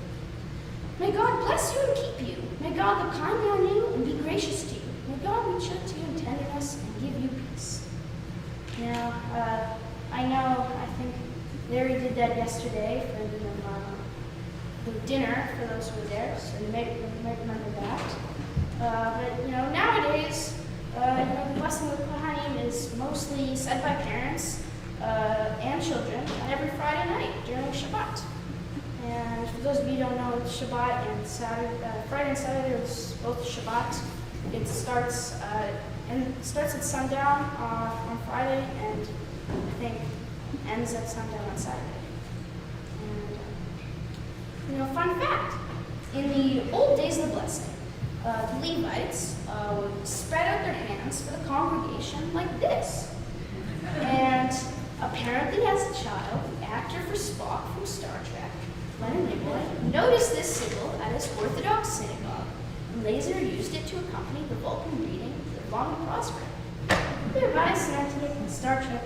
May God bless you and keep you. May God look kindly on you and be gracious to you. May God reach out to you in tenderness and give you peace. I think Larry did that yesterday for the dinner for those who were there, so you might remember that. But nowadays, the blessing of the Kohanim is mostly said by parents and children every Friday night during Shabbat. And for those of you who don't know, it's Shabbat and Saturday, Friday and Saturday is both Shabbat. It starts at sundown on Friday, and I think ends at sundown on Saturday. And fun fact: in the old days of the blessing, the Levites would spread out their hands for the congregation like this. And apparently, as a child, the actor for Spock from Star Trek, Leonard Nimoy, noticed this symbol at his Orthodox synagogue, and later used it to accompany the Vulcan reading, Live Long and Prosper. Thereby cementing Star Trek.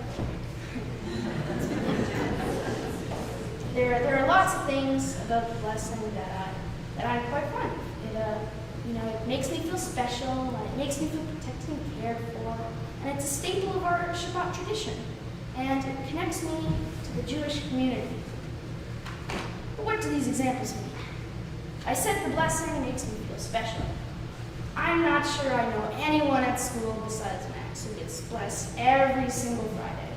There are lots of things about the blessing that I'm quite fond of. It makes me feel special, and it makes me feel protected and cared for, and it's a staple of our Shabbat tradition, and it connects me to the Jewish community. But what do these examples mean? I said the blessing makes me feel special. I'm not sure I know anyone at school besides Max who gets blessed every single Friday.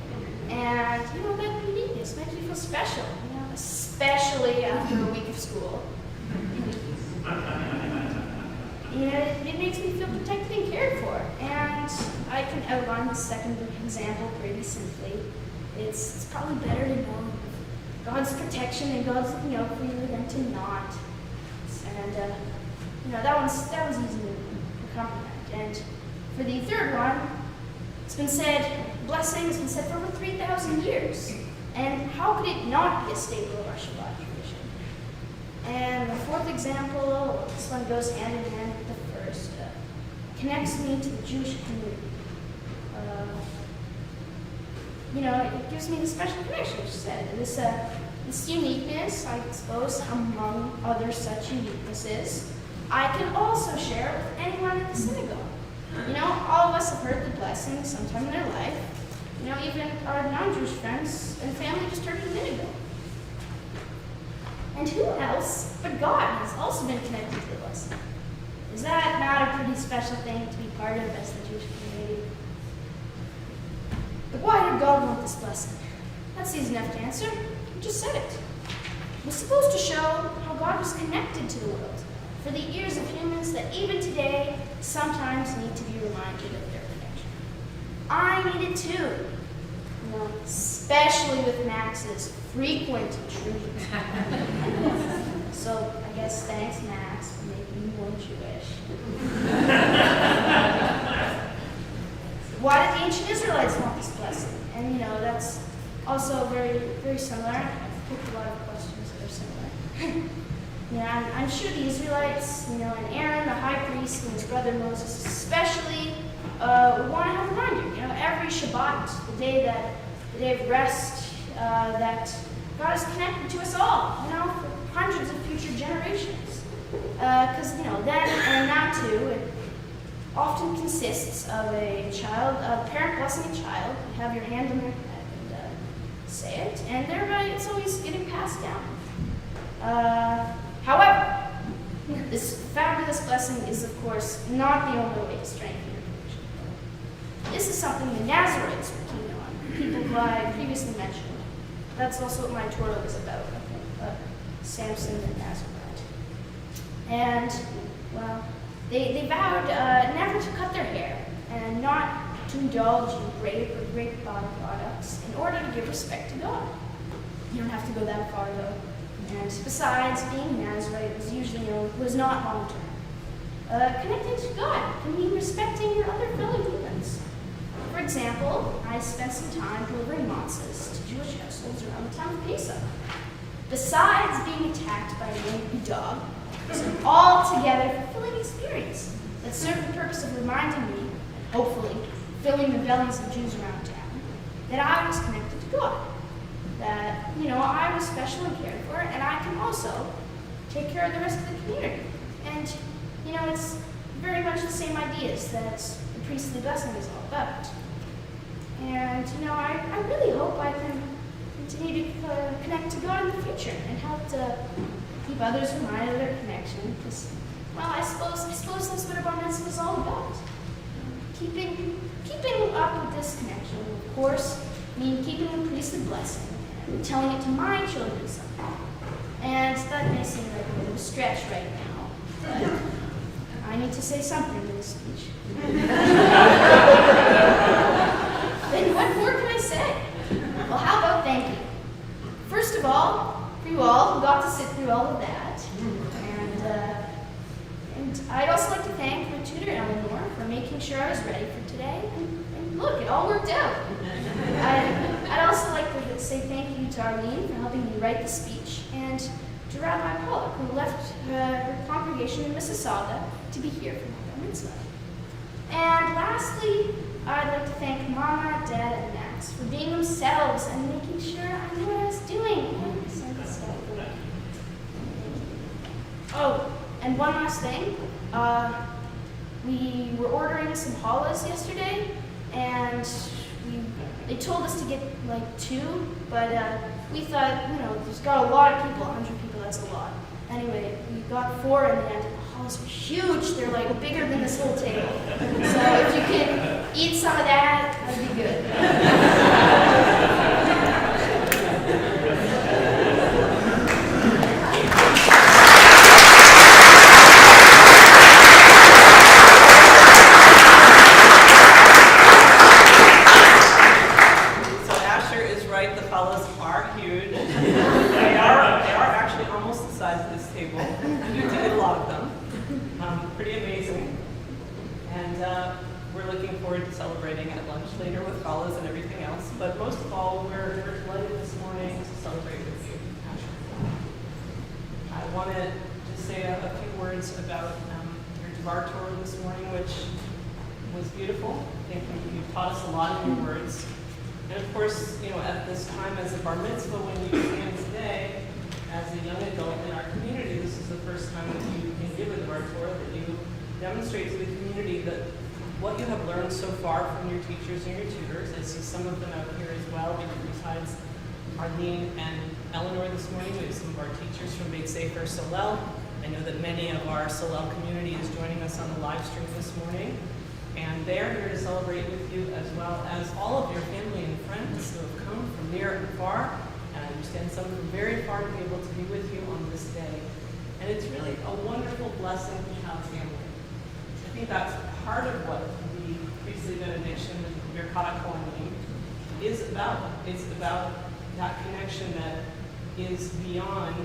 And that uniqueness makes me feel special, especially after a week of school. It makes me feel protected and cared for. And I can outline the second example pretty simply. It's probably better to know God's protection and God's looking out for you than to not. And that one's easy to comprehend. And for the third one, it's been said, blessing has been said for over 3,000 years. And how could it not be a staple of our Shabbat tradition? And the fourth example, this one goes hand in hand with the first, connects me to the Jewish community. It gives me the special connection, as you said. And this uniqueness, I suppose, among other such uniquenesses, I can also share with anyone at the synagogue. All of us have heard the blessing sometime in their life. Even our non-Jewish friends and family just heard it a minute ago. And who else but God has also been connected to the blessing? Is that not a pretty special thing to be part of as the Jewish community? But why did God want this blessing? That's easy enough to answer. He just said it. It was supposed to show how God was connected to the world for the ears of humans that even today sometimes need to be reminded of their connection. I need it too. Especially with Max's frequent intrusions. So I guess thanks, Max, for making me more Jewish. Why did the ancient Israelites want this blessing? And that's also very, very similar. picked a lot of questions that are similar. Yeah, I'm sure the Israelites, and Aaron, the high priest, and his brother Moses especially, would want to have a reminder. Every Shabbat, the day of rest, that God is connected to us all, for hundreds of future generations. Because, then and now too, it often consists of a parent blessing a child. You have your hand on their head and say it, and thereby it's always getting passed down. However, this fabulous blessing is, of course, not the only way to strengthen your connection. This is something the Nazarites were keen on, people who I previously mentioned. That's also what my Torah was about, Samson and Nazarite. And, well, they vowed never to cut their hair and not to indulge in grape or grape products in order to give respect to God. You don't have to go that far, though. And besides, being Nazarite was not long-term. Connecting to God can mean respecting your other fellow humans. For example, I spent some time delivering matzahs to Jewish households around the time of Pesach. Besides being attacked by an angry dog, it was an altogether fulfilling experience that served the purpose of reminding me, and hopefully filling the bellies of Jews around town, that I was connected to God. That, I was special and cared for, and I can also take care of the rest of the community. And, it's very much the same ideas that the priestly blessing is all about. And, I really hope I can continue to connect to God in the future and help to keep others reminded of their connection. Because, well, I suppose that's what a bar mitzvah is all about. Keeping up with this connection, of course, mean keeping the priestly blessing and telling it to my children someday. And that may seem like a bit of a stretch right now, but I need to say something in this speech. Then what more can I say? Well, how about thank you? First of all, for you all who got to sit through all of that. And I'd also like to thank my tutor, Eleanor, for making sure I was ready for today. And look, it all worked out. I'd also like to say thank you to Arlene for helping me write the speech, and to Rabbi Pollack, who left her congregation in Mississauga to be here for my bar mitzvah. And lastly, I'd like to thank Mama, Dad, and Max for being themselves and making sure I knew what I was doing. Oh, and one last thing. We were ordering some challahs yesterday, and they told us to get like 2, but we thought, there's got a lot of people, 100 people, that's a lot. Anyway, we got 4 in the end, and the challahs were huge. They're like bigger than this whole table. So if you can eat some of that, that'd be good. Celebrating at lunch later with challahs and everything else, but most of all, we're delighted this morning to celebrate with you, Asher. I want to just say a few words about your Devar Torah this morning, which was beautiful. I think you taught us a lot in your words. And of course, at this time as a bar mitzvah, when you stand today as a young adult in our community, this is the first time that you can give a Devar Torah, that you demonstrate to the community that what you have learned so far from your teachers and your tutors. I see some of them out here as well, besides Arlene and Eleanor this morning. We have some of our teachers from Beth Isaiah Solel. I know that many of our Solel community is joining us on the live stream this morning. And they're here to celebrate with you, as well as all of your family and friends who have come from near and far. And I understand some from very far to be able to be with you on this day. And it's really a wonderful blessing to have family. I think that's part of what the priestly benediction and Birkat HaKohanim is about. It's about that connection that is beyond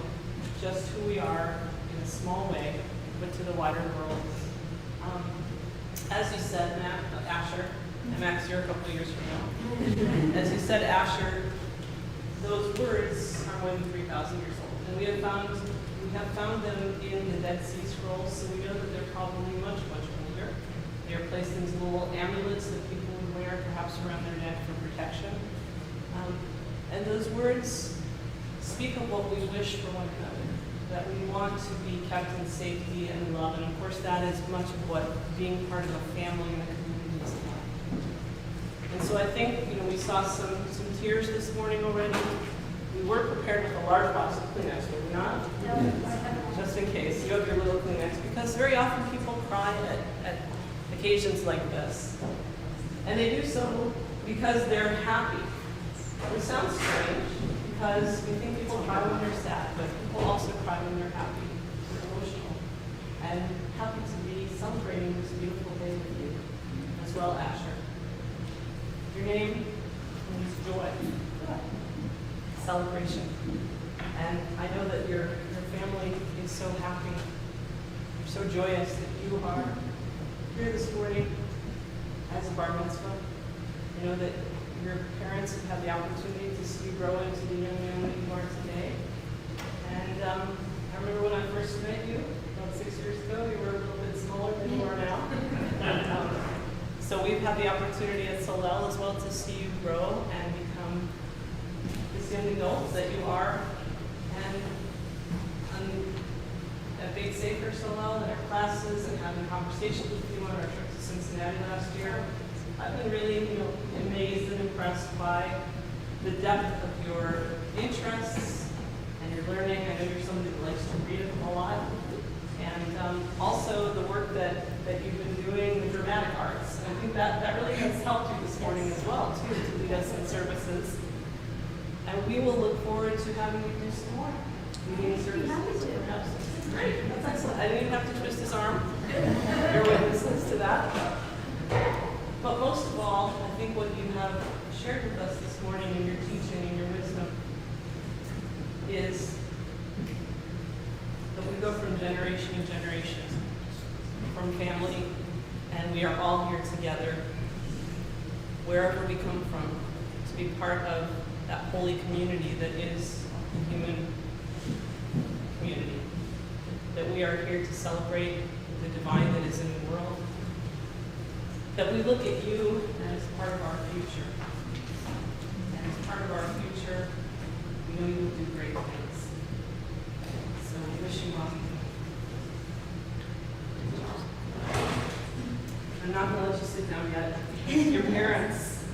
just who we are in a small way, but to the wider world. As you said, Asher, and Max, you're a couple of years from now. As you said, Asher, those words are more than 3,000 years old. And we have found them in the Dead Sea Scrolls, so we know that they're probably much, much older. They are placed in these little amulets that people would wear perhaps around their neck for protection. And those words speak of what we wish for one another, that we want to be kept in safety and love. And of course, that is much of what being part of a family and a community is about. And so I think, we saw some tears this morning already. We were prepared with a large box of Kleenex, were we not? No. Just in case, you have your little Kleenex, because very often people cry at occasions like this. And they do so because they're happy. It sounds strange, because we think people cry when they're sad, but people also cry when they're happy, they're emotional. And happy to be celebrating this beautiful day with you, as well, Asher. Your name means joy, celebration. And I know that your family is so happy, you're so joyous that you are here this morning as a bar mitzvah. I know that your parents have had the opportunity to see you grow into the young man that you are today. And I remember when I first met you, about 6 years ago, you were a little bit smaller than you are now. So we've had the opportunity at Solel as well to see you grow and become this young adult that you are. And at Beth Isaiah Solel in our classes and having conversations with you on our trip to Cincinnati last year, I've been really, amazed and impressed by the depth of your interests and your learning. I know you're somebody that likes to read a lot. And also the work that you've been doing, the dramatic arts. And I think that really has helped you this morning as well, too, to lead us in services. And we will look forward to having you do some more leading services. Perhaps. Great, that's excellent. I didn't even have to twist his arm. You're witnesses to that. But most of all, I think what you have shared with us this morning in your teaching and your wisdom is that we go from generation to generation, from family, and we are all here together, wherever we come from, to be part of that holy community that is the human community. That we are here to celebrate the divine that is in the world. That we look at you as part of our future. And as part of our future, we know you will do great things. So we wish you well. I'm not going to let you sit down yet. Your parents,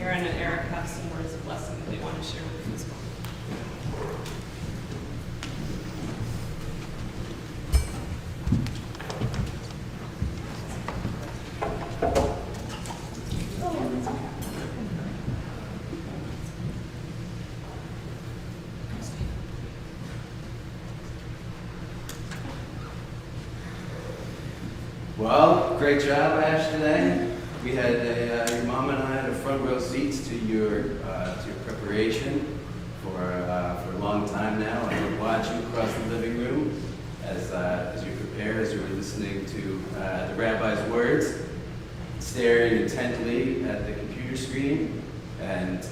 Aaron and Eric, have some words of blessing that they want to share with you as well. Well, great job, Ash, today. We had your mom and I had a front row seats to your preparation for a long time now, and we're watching across the living room as you prepare, as you were listening to the rabbi's words, staring intently at the computer screen, and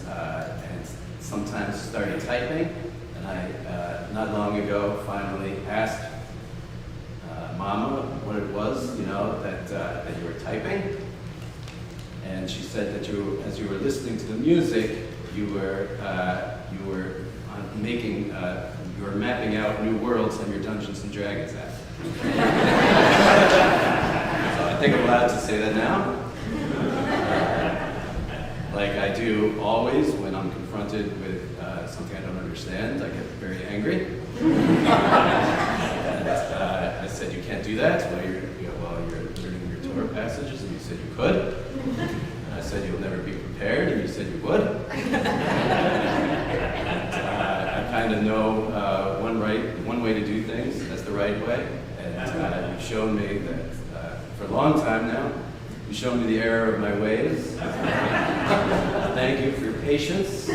sometimes started typing. And I, not long ago, finally asked Mama what it was, that you were typing. And she said that as you were listening to the music, you were mapping out new worlds on your Dungeons and Dragons app. So I think I'm allowed to say that now. Like I do always when I'm confronted with something I don't understand, I get very angry. I said, you can't do that while you're learning your Torah passages, and you said you could. And I said, you'll never be prepared, and you said you would. I kind of know one way to do things, that's the right way. And you've shown me that for a long time now, you've shown me the error of my ways. Thank you for your patience.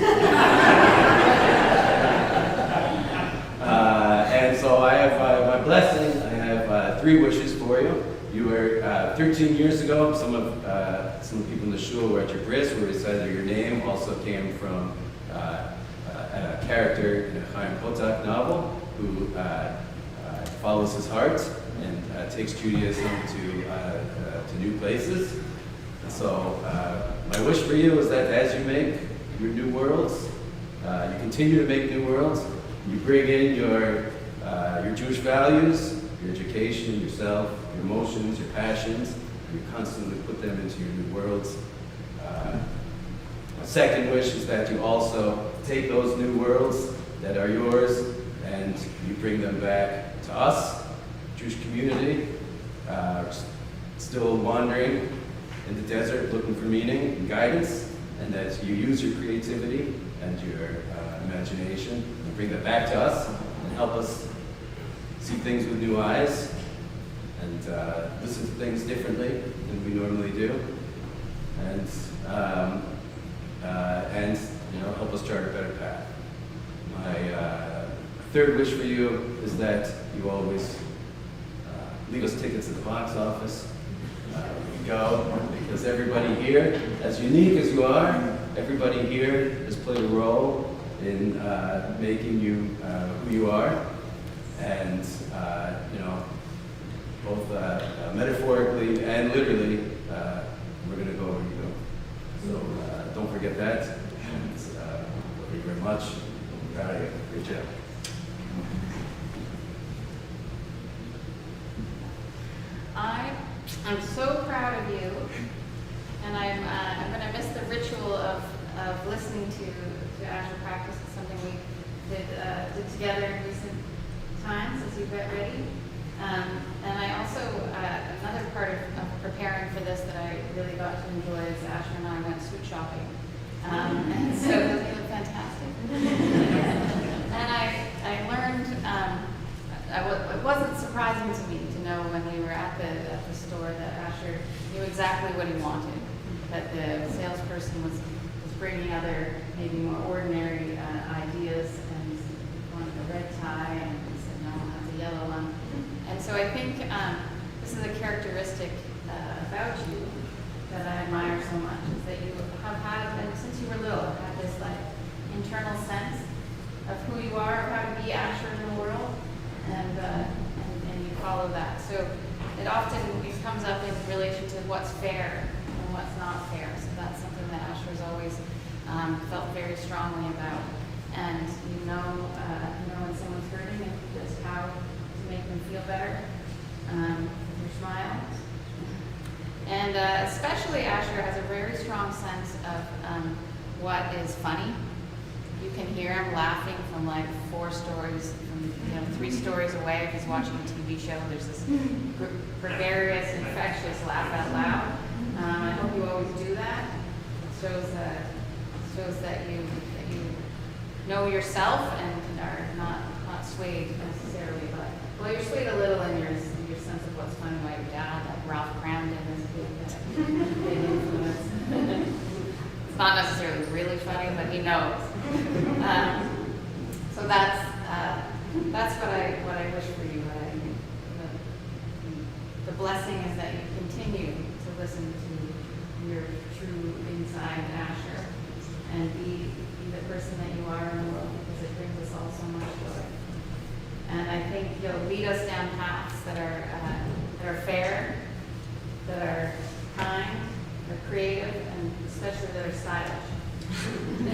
And so I have my blessing. I have 3 wishes for you. You were 13 years ago. Some of the people in the shul were at your bris, where we said that your name also came from a character in a Chaim Pollack novel who follows his heart and takes Judaism to new places. And so my wish for you is that as you make your new worlds, you continue to make new worlds, you bring in your Jewish values, your education, yourself, your emotions, your passions, and you constantly put them into your new worlds. My second wish is that you also take those new worlds that are yours and you bring them back to us, Jewish community, still wandering in the desert looking for meaning and guidance, and that you use your creativity and your imagination and bring that back to us and help us see things with new eyes and listen to things differently than we normally do, and help us chart a better path. My third wish for you is that you always leave us tickets at the box office. We go because everybody here, as unique as you are, everybody here has played a role in making you who you are, and both metaphorically and literally, we're going to go where you go. So don't forget that, and love you very much. I'm proud of you. Great job. I'm so proud of you, and I'm going to miss the ritual of listening to Asher practice. It's something we did together in recent times as you get ready. And I also, another part of preparing for this that I really got to enjoy is Asher and I went suit shopping. And so it looked fantastic. And I learned, it wasn't surprising to me to know when we were at the store that Asher knew exactly what he wanted, that the salesperson was bringing other, maybe more ordinary ideas, and he wanted a red tie, and he said, no, I'll have the yellow one. And so I think this is a characteristic about you that I admire so much, is that you have had, and since you were little, had this like internal sense of who you are, of how to be Asher in the world, and you follow that. So it often comes up in relation to what's fair and what's not fair. So that's something that Asher's always felt very strongly about. And you know when someone's hurting and just how to make them feel better with your smile. And especially Asher has a very strong sense of what is funny. You can hear him laughing from like 4 stories, from 3 stories away if he's watching a TV show. There's this gregarious, infectious laugh out loud. I hope you always do that. It shows that you know yourself and are not swayed necessarily by. Well, you're swayed a little in your sense of what's funny by your dad, like Ralph Cramden is a big influence. It's not necessarily really funny, but he knows. So that's what I wish for you. The blessing is that you continue to listen to your true inside Asher and be the person that you are in the world, because it brings us all so much joy. And I think you'll lead us down paths that are fair, that are kind, that are creative, and especially that are stylish. I'm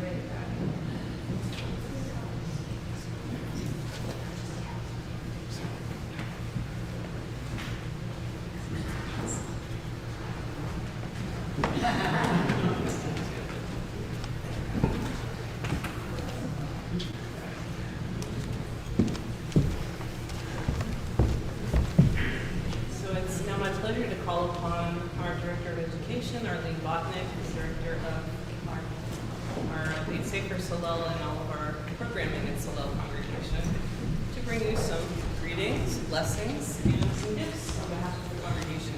really proud of you. So it's now my pleasure to call upon our Director of Education, our lead Botnik, the Director of our lead Sefer Solel, and all of our programming at Solel congregation, to bring you some greetings, blessings, and some gifts on behalf of the congregation.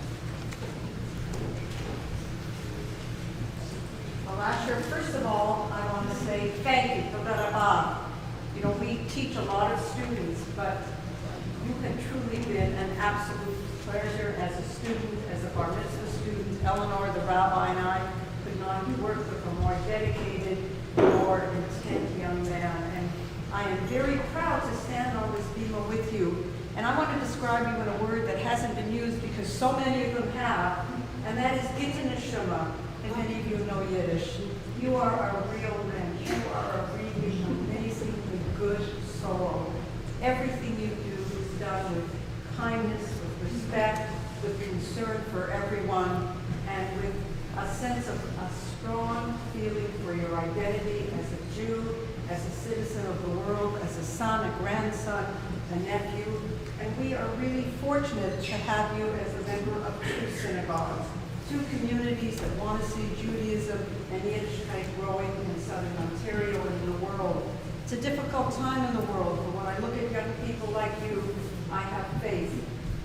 Well, Asher, first of all, I want to say thank you for Rabbi. You know, we teach a lot of students, but you have truly been an absolute pleasure as a student, as a bar mitzvah student. Eleanor, the rabbi, and I could not have worked with her more are dedicated, more intent young man. And I am very proud to stand on this bima with you. And I want to describe you in a word that hasn't been used because so many of them have, and that is gitten neshama. And many of you know Yiddish. You are a real man. You are a really amazingly good soul. Everything you do is done with kindness, with respect, with concern for everyone, and with a sense of a strong feeling for your identity as a Jew, as a citizen of the world, as a son, a grandson, a nephew. And we are really fortunate to have you as a member of two synagogues, two communities that want to see Judaism and Yiddishkeit growing in Southern Ontario and in the world. It's a difficult time in the world, but when I look at young people like you, I have faith.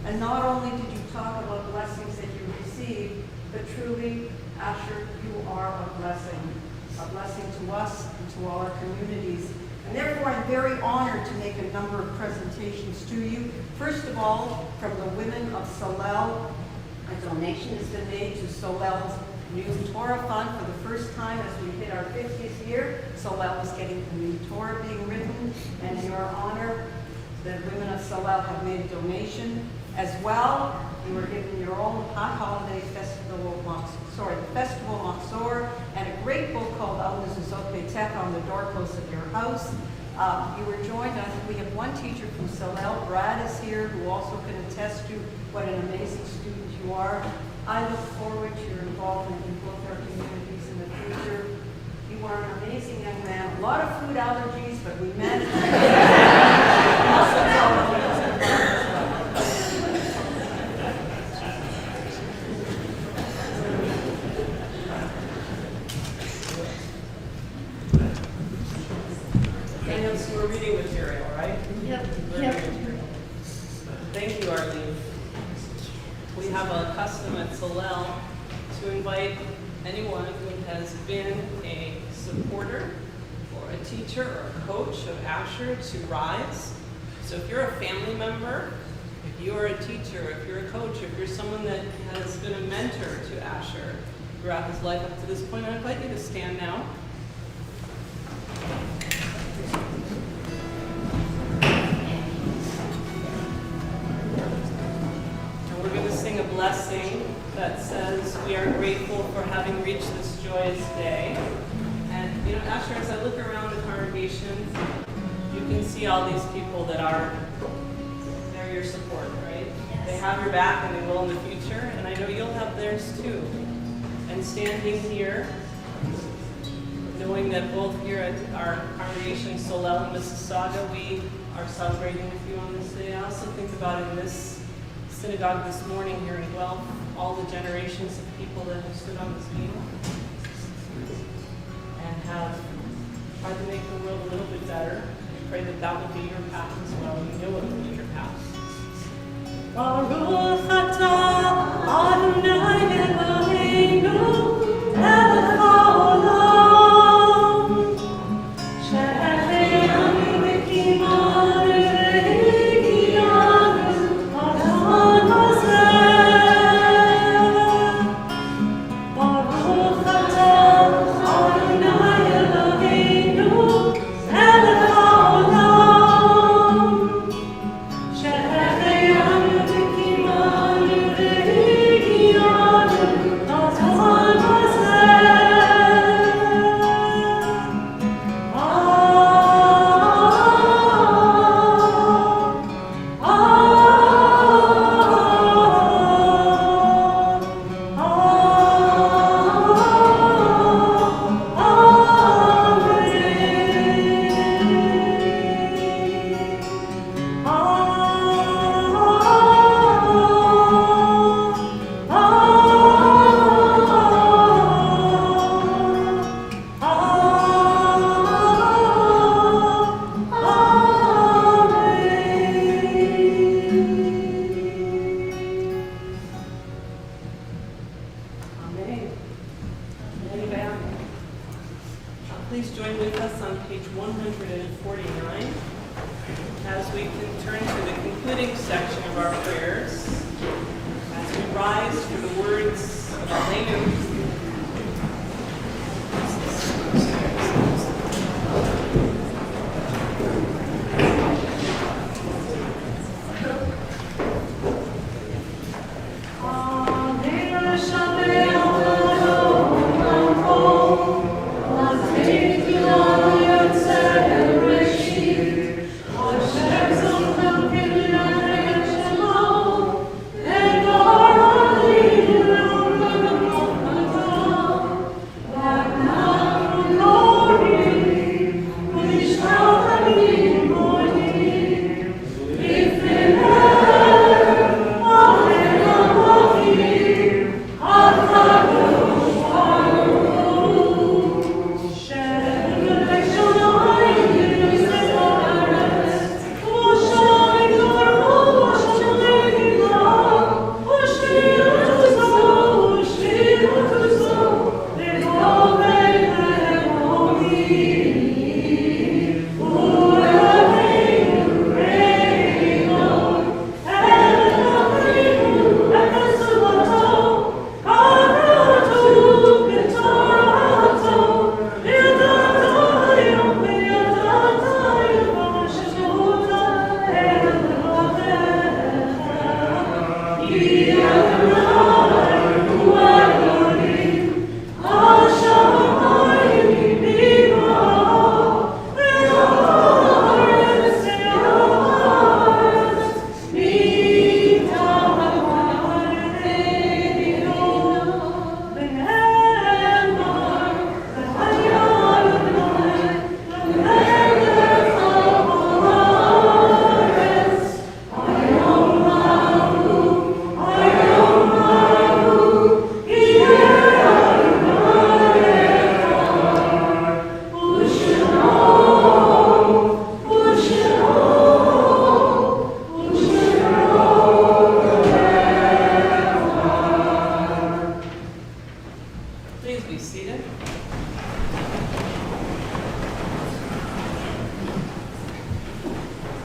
And not only did you talk about blessings that you received, but truly, Asher, you are a blessing to us and to all our communities. And therefore, I'm very honored to make a number of presentations to you. First of all, from the women of Solel, a donation has been made to Solel's new Torah fund for the first time as we hit our 50th year. Solel is getting a new Torah being written, and in your honor, the women of Solel have made a donation. As well, you were given your own high holiday festival, Festival Machzor, and a great book called Al Mezuzot Beitek on the doorpost of your house. You were joined, I think we have one teacher from Solel, Brad is here, who also can attest to what an amazing student you are. I look forward to your involvement in both our communities in the future. You are an amazing young man. A lot of food allergies, but we managed And it's, we're reading material, right? Yep. We're reading material. Thank you, Arlene. We have a custom at Solel to invite anyone who has been a supporter or a teacher or a coach of Asher to rise. So if you're a family member, if you're a teacher, if you're a coach, if you're someone that has been a mentor to Asher throughout his life up to this point, I invite you to stand now. And we're going to sing a blessing that says, we are grateful for having reached this joyous day. And, you know, Asher, as I look around the congregation, you can see all these people that they're your support, right? Yes. They have your back and they will in the future, and I know you'll have theirs too. And standing here, knowing that both here at our congregation, Solel and Mississauga, we are celebrating with you on this day. I also think about in this synagogue this morning here in Guelph, all the generations of people that have stood on this beam and have tried to make the world a little bit better. I pray that that will be your path as well. You know it will be your path. Baruch atah Adonai Eloheinu melech haolam she'echeinu v'kimanu v'higianu adon hazeh. Baruch atah Adonai Eloheinu melech haolam she'echeinu v'kimanu v'higianu adon hazeh. Amen. Amen. Please join with us on page 149 as we can turn to the concluding section of our prayers as we rise to the words of Aleinu.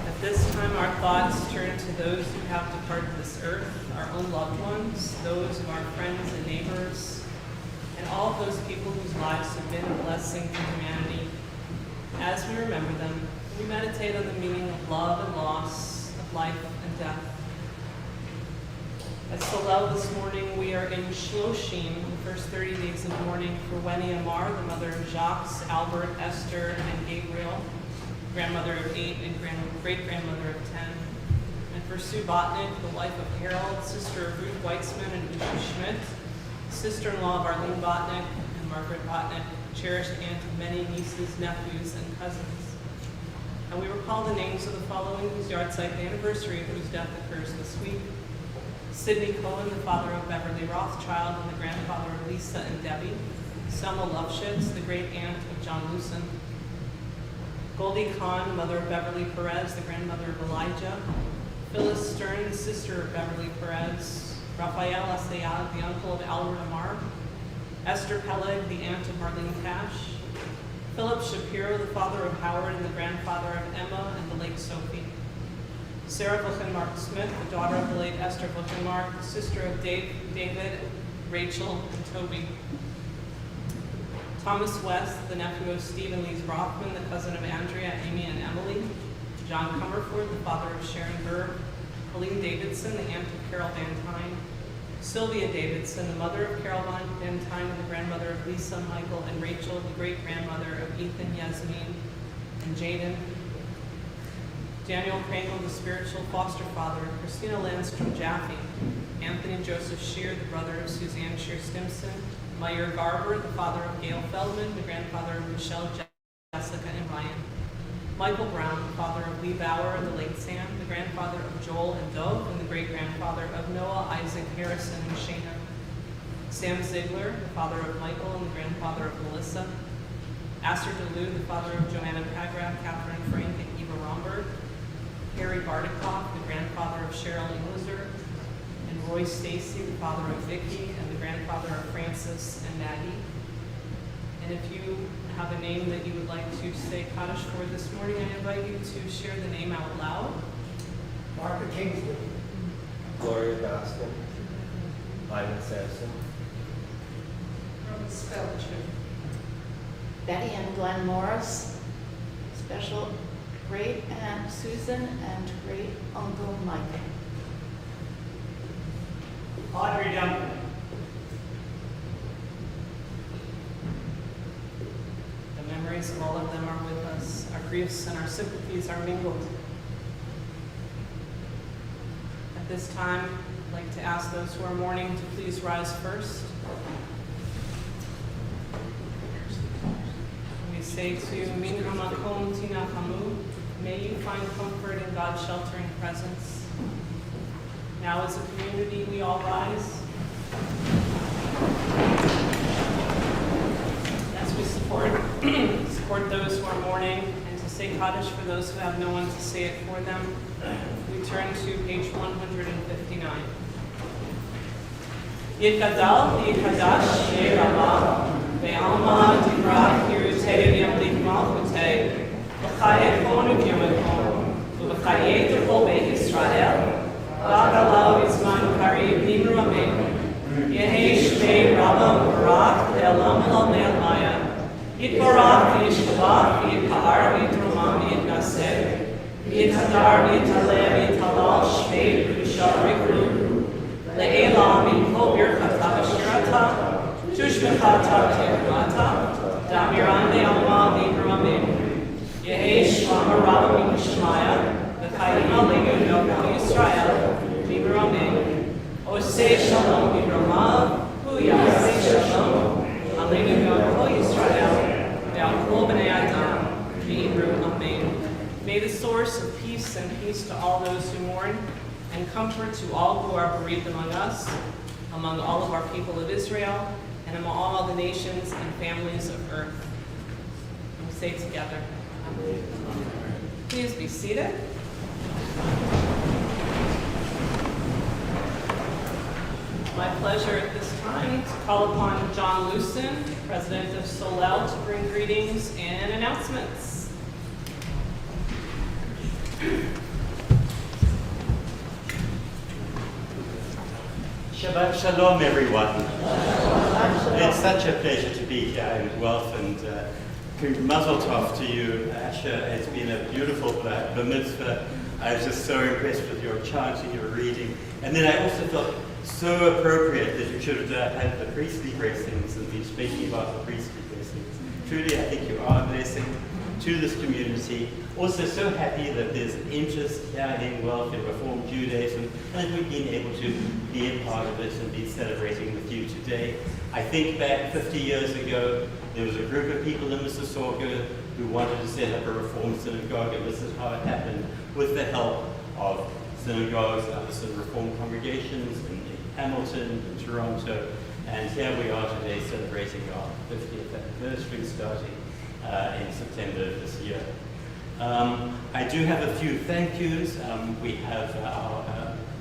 At this time, our thoughts turn to those who have departed this earth, our own loved ones, those of our friends and neighbors, and all of those people whose lives have been a blessing to humanity. As we remember them, we meditate on the meaning of love and loss, of life and death. At Solel this morning, we are in Shloshim, the first 30 days of mourning for Wendy Amar, the mother of Jacques, Albert, Esther, and Gabriel, grandmother of 8 and great-grandmother of 10. And for Sue Botnick, the wife of Harold, sister of Ruth Weitzman and Usha Schmidt, sister-in-law of Arlene Botnick and Margaret Botnick, cherished aunt of many nieces, nephews, and cousins. And we recall the names of the following whose yahrzeit, the anniversary of whose death occurs this week. Sidney Cohen, the father of Beverly Rothschild and the grandfather of Lisa and Debbie. Selma Lufschitz, the great-aunt of John Lucen. Goldie Kahn, mother of Beverly Perez, the grandmother of Elijah. Phyllis Stern, the sister of Beverly Perez. Raphael Asayad, the uncle of Albert Amar. Esther Peleg, the aunt of Marlene Cash. Philip Shapiro, the father of Howard and the grandfather of Emma and the late Sophie. Sarah Buchenmark Smith, the daughter of the late Esther Buchenmark, sister of David, Rachel, and Toby. Thomas West, the nephew of Steve and Lise Rothman, the cousin of Andrea, Amy, and Emily. John Comerford, the father of Sharon Berg. Helene Davidson, the aunt of Carol Van Tyne. Sylvia Davidson, the mother of Carol Van Tyne and the grandmother of Lisa, Michael, and Rachel, the great-grandmother of Ethan, Yasmin, and Jaden. Daniel Krangle, the spiritual foster father of Christina Landstrom Jaffe. Anthony Joseph Shear, the brother of Suzanne Shear Stimson. Meyer Garber, the father of Gail Feldman, the grandfather of Michelle, Jessica, and Ryan. Michael Brown, the father of Lee Bauer and the late Sam, the grandfather of Joel and Dove, and the great-grandfather of Noah, Isaac, Harrison, and Shana. Sam Ziegler, the father of Michael and the grandfather of Melissa. Astor DeLue, the father of Joanna Pagraff, Catherine Frank, and Eva Romberg. Harry Bardikoff, the grandfather of Cheryl Ingliser. And Roy Stacy, the father of Vicky, and the grandfather of Francis and Maggie. And if you have a name that you would like to say Kaddish for this morning, I invite you to share the name out loud. Martha Kingsley. Gloria Baskin. Ivan Sampson. Robert Spelcher. Betty and Glenn Morris, special great aunt Susan and great uncle Michael. Audrey Duncan. The memories of all of them are with us. Our griefs and our sympathies are mingled. At this time, I'd like to ask those who are mourning to please rise first. We say to Min Hamakom Tina Hamu, may you find comfort in God's sheltering presence. Now as a community, we all rise. As we support those who are mourning and to say Kaddish for those who have no one to say it for them, we turn to page 159. Yitgadal Yikadash Shei Rabah Ve'alma Divrah Kirutei Yamlik Malchutei V'chayet Konu Yamakom V'chayet Tevol Beit Yisrael V'agalau Yizman Karib Nimru Amen Yehi Shmei Rabba Barak Le'elam Elam Maya Yitbarach V'yishkabach V'yitka'ar V'yitromam V'yitnaseh V'yithadar V'yitaleh V'yitalal Shmei V'yishar V'yikru Le'elam V'yikol Birchata V'shirata Tushmechata V'yikmata Damirande Alma V'yikru Amen Yehi Shmama Rabba V'yishmaya V'chayim Aleinu Yokol Yisrael V'yikru Amen Oseh Shalom V'yiramav Huyaseh Shalom Aleinu Yokol Yisrael Ve'al B'nei Adam V'yikru Amen. May the source of peace and peace to all those who mourn and comfort to all who are bereaved among us, among all of our people of Israel, and among all the nations and families of earth. We say together. Please be seated. My pleasure at this time to call upon John Lucen, President of Solel, to bring greetings and announcements. Shabbat Shalom, everyone. It's such a pleasure to be here in Guelph, and Mazel Tov to you, Asher. It's been a beautiful bar mitzvah. I was just so impressed with your chanting, your reading. And then I also felt so appropriate that you should have had the priestly blessings and been speaking about the priestly blessings. Truly, I think you are a blessing to this community. Also so happy that there's an interest here in Guelph in Reform Judaism, and we've been able to be a part of it and be celebrating with you today. I think back 50 years ago, there was a group of people in Mississauga who wanted to set up a Reform synagogue, and this is how it happened, with the help of synagogues, other Reform congregations in Hamilton, in Toronto, and here we are today celebrating our 50th anniversary starting in September of this year. I do have a few thank yous. We have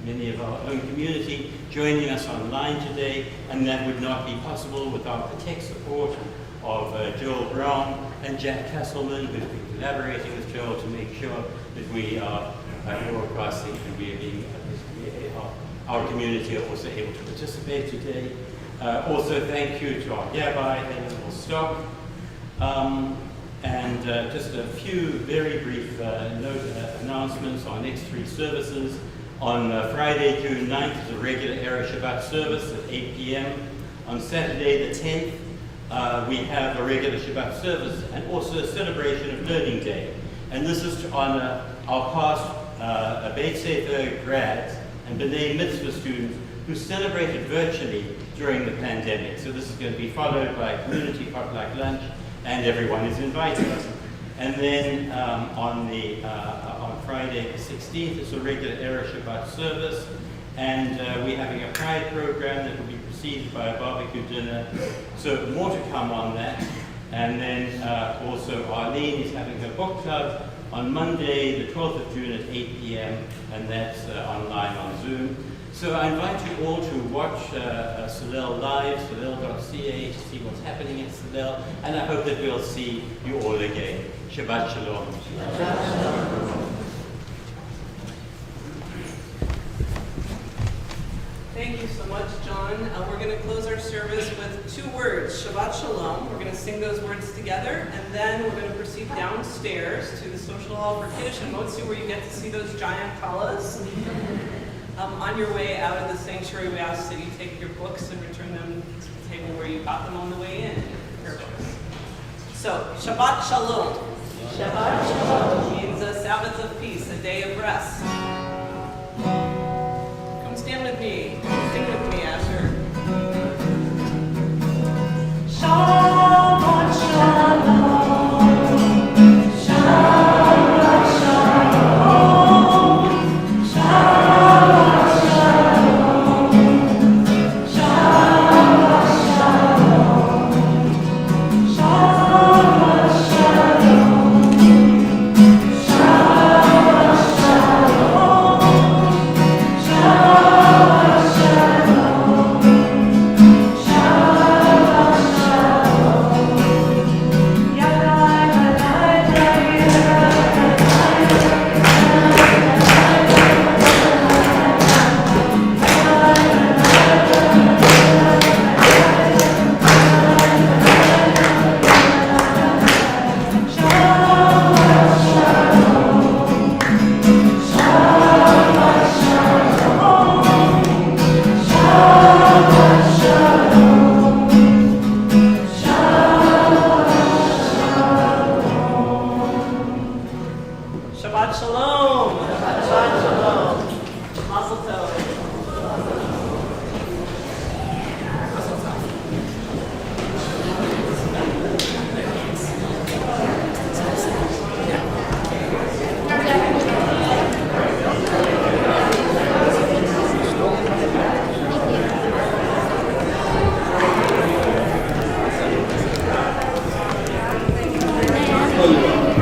many of our own community joining us online today, and that would not be possible without the tech support of Joel Brown and Jack Castleman, who's been collaborating with Joel to make sure that we are broadcasting and we are being, our community are also able to participate today. Also thank you to our Rabbi, Helen Stock. And just a few very brief announcements on next three services. On Friday, June 9th, is a regular Erev Shabbat service at 8 p.m. On Saturday, the 10th, we have a regular Shabbat service and also a celebration of Learning Day. And this is to honor our past Beit Sefer grads and B'nai Mitzvah students who celebrated virtually during the pandemic. So this is going to be followed by a community potluck lunch, and everyone is invited. And then on Friday the 16th, it's a regular Erev Shabbat service, and we're having a Pride program that will be preceded by a barbecue dinner. So more to come on that. And then also Arlene is having her book club on Monday, the 12th of June at 8 p.m., and that's online on Zoom. So I invite you all to watch Solel live, solel.ca, to see what's happening in Solel, and I hope that we'll see you all again. Shabbat Shalom. Shabbat Shalom. Thank you so much, John. We're going to close our service with two words, Shabbat Shalom. We're going to sing those words together, and then we're going to proceed downstairs to the social hall for Kiddush and Motzi, where you get to see those giant challahs. On your way out of the sanctuary, we ask that you take your books and return them to the table where you got them on the way in. Your books. So, Shabbat Shalom. Shabbat Shalom means a Sabbath of peace, a day of rest. Come stand with me. Sing with me, Asher. Shabbat Shalom. Shabbat Shalom. Shabbat Shalom. Shabbat Shalom. Shabbat Shalom. Shabbat Shalom. Shabbat Shalom. Shabbat Shalom. Shabbat Shalom. Shabbat Shalom. Mazel tov. Thank you.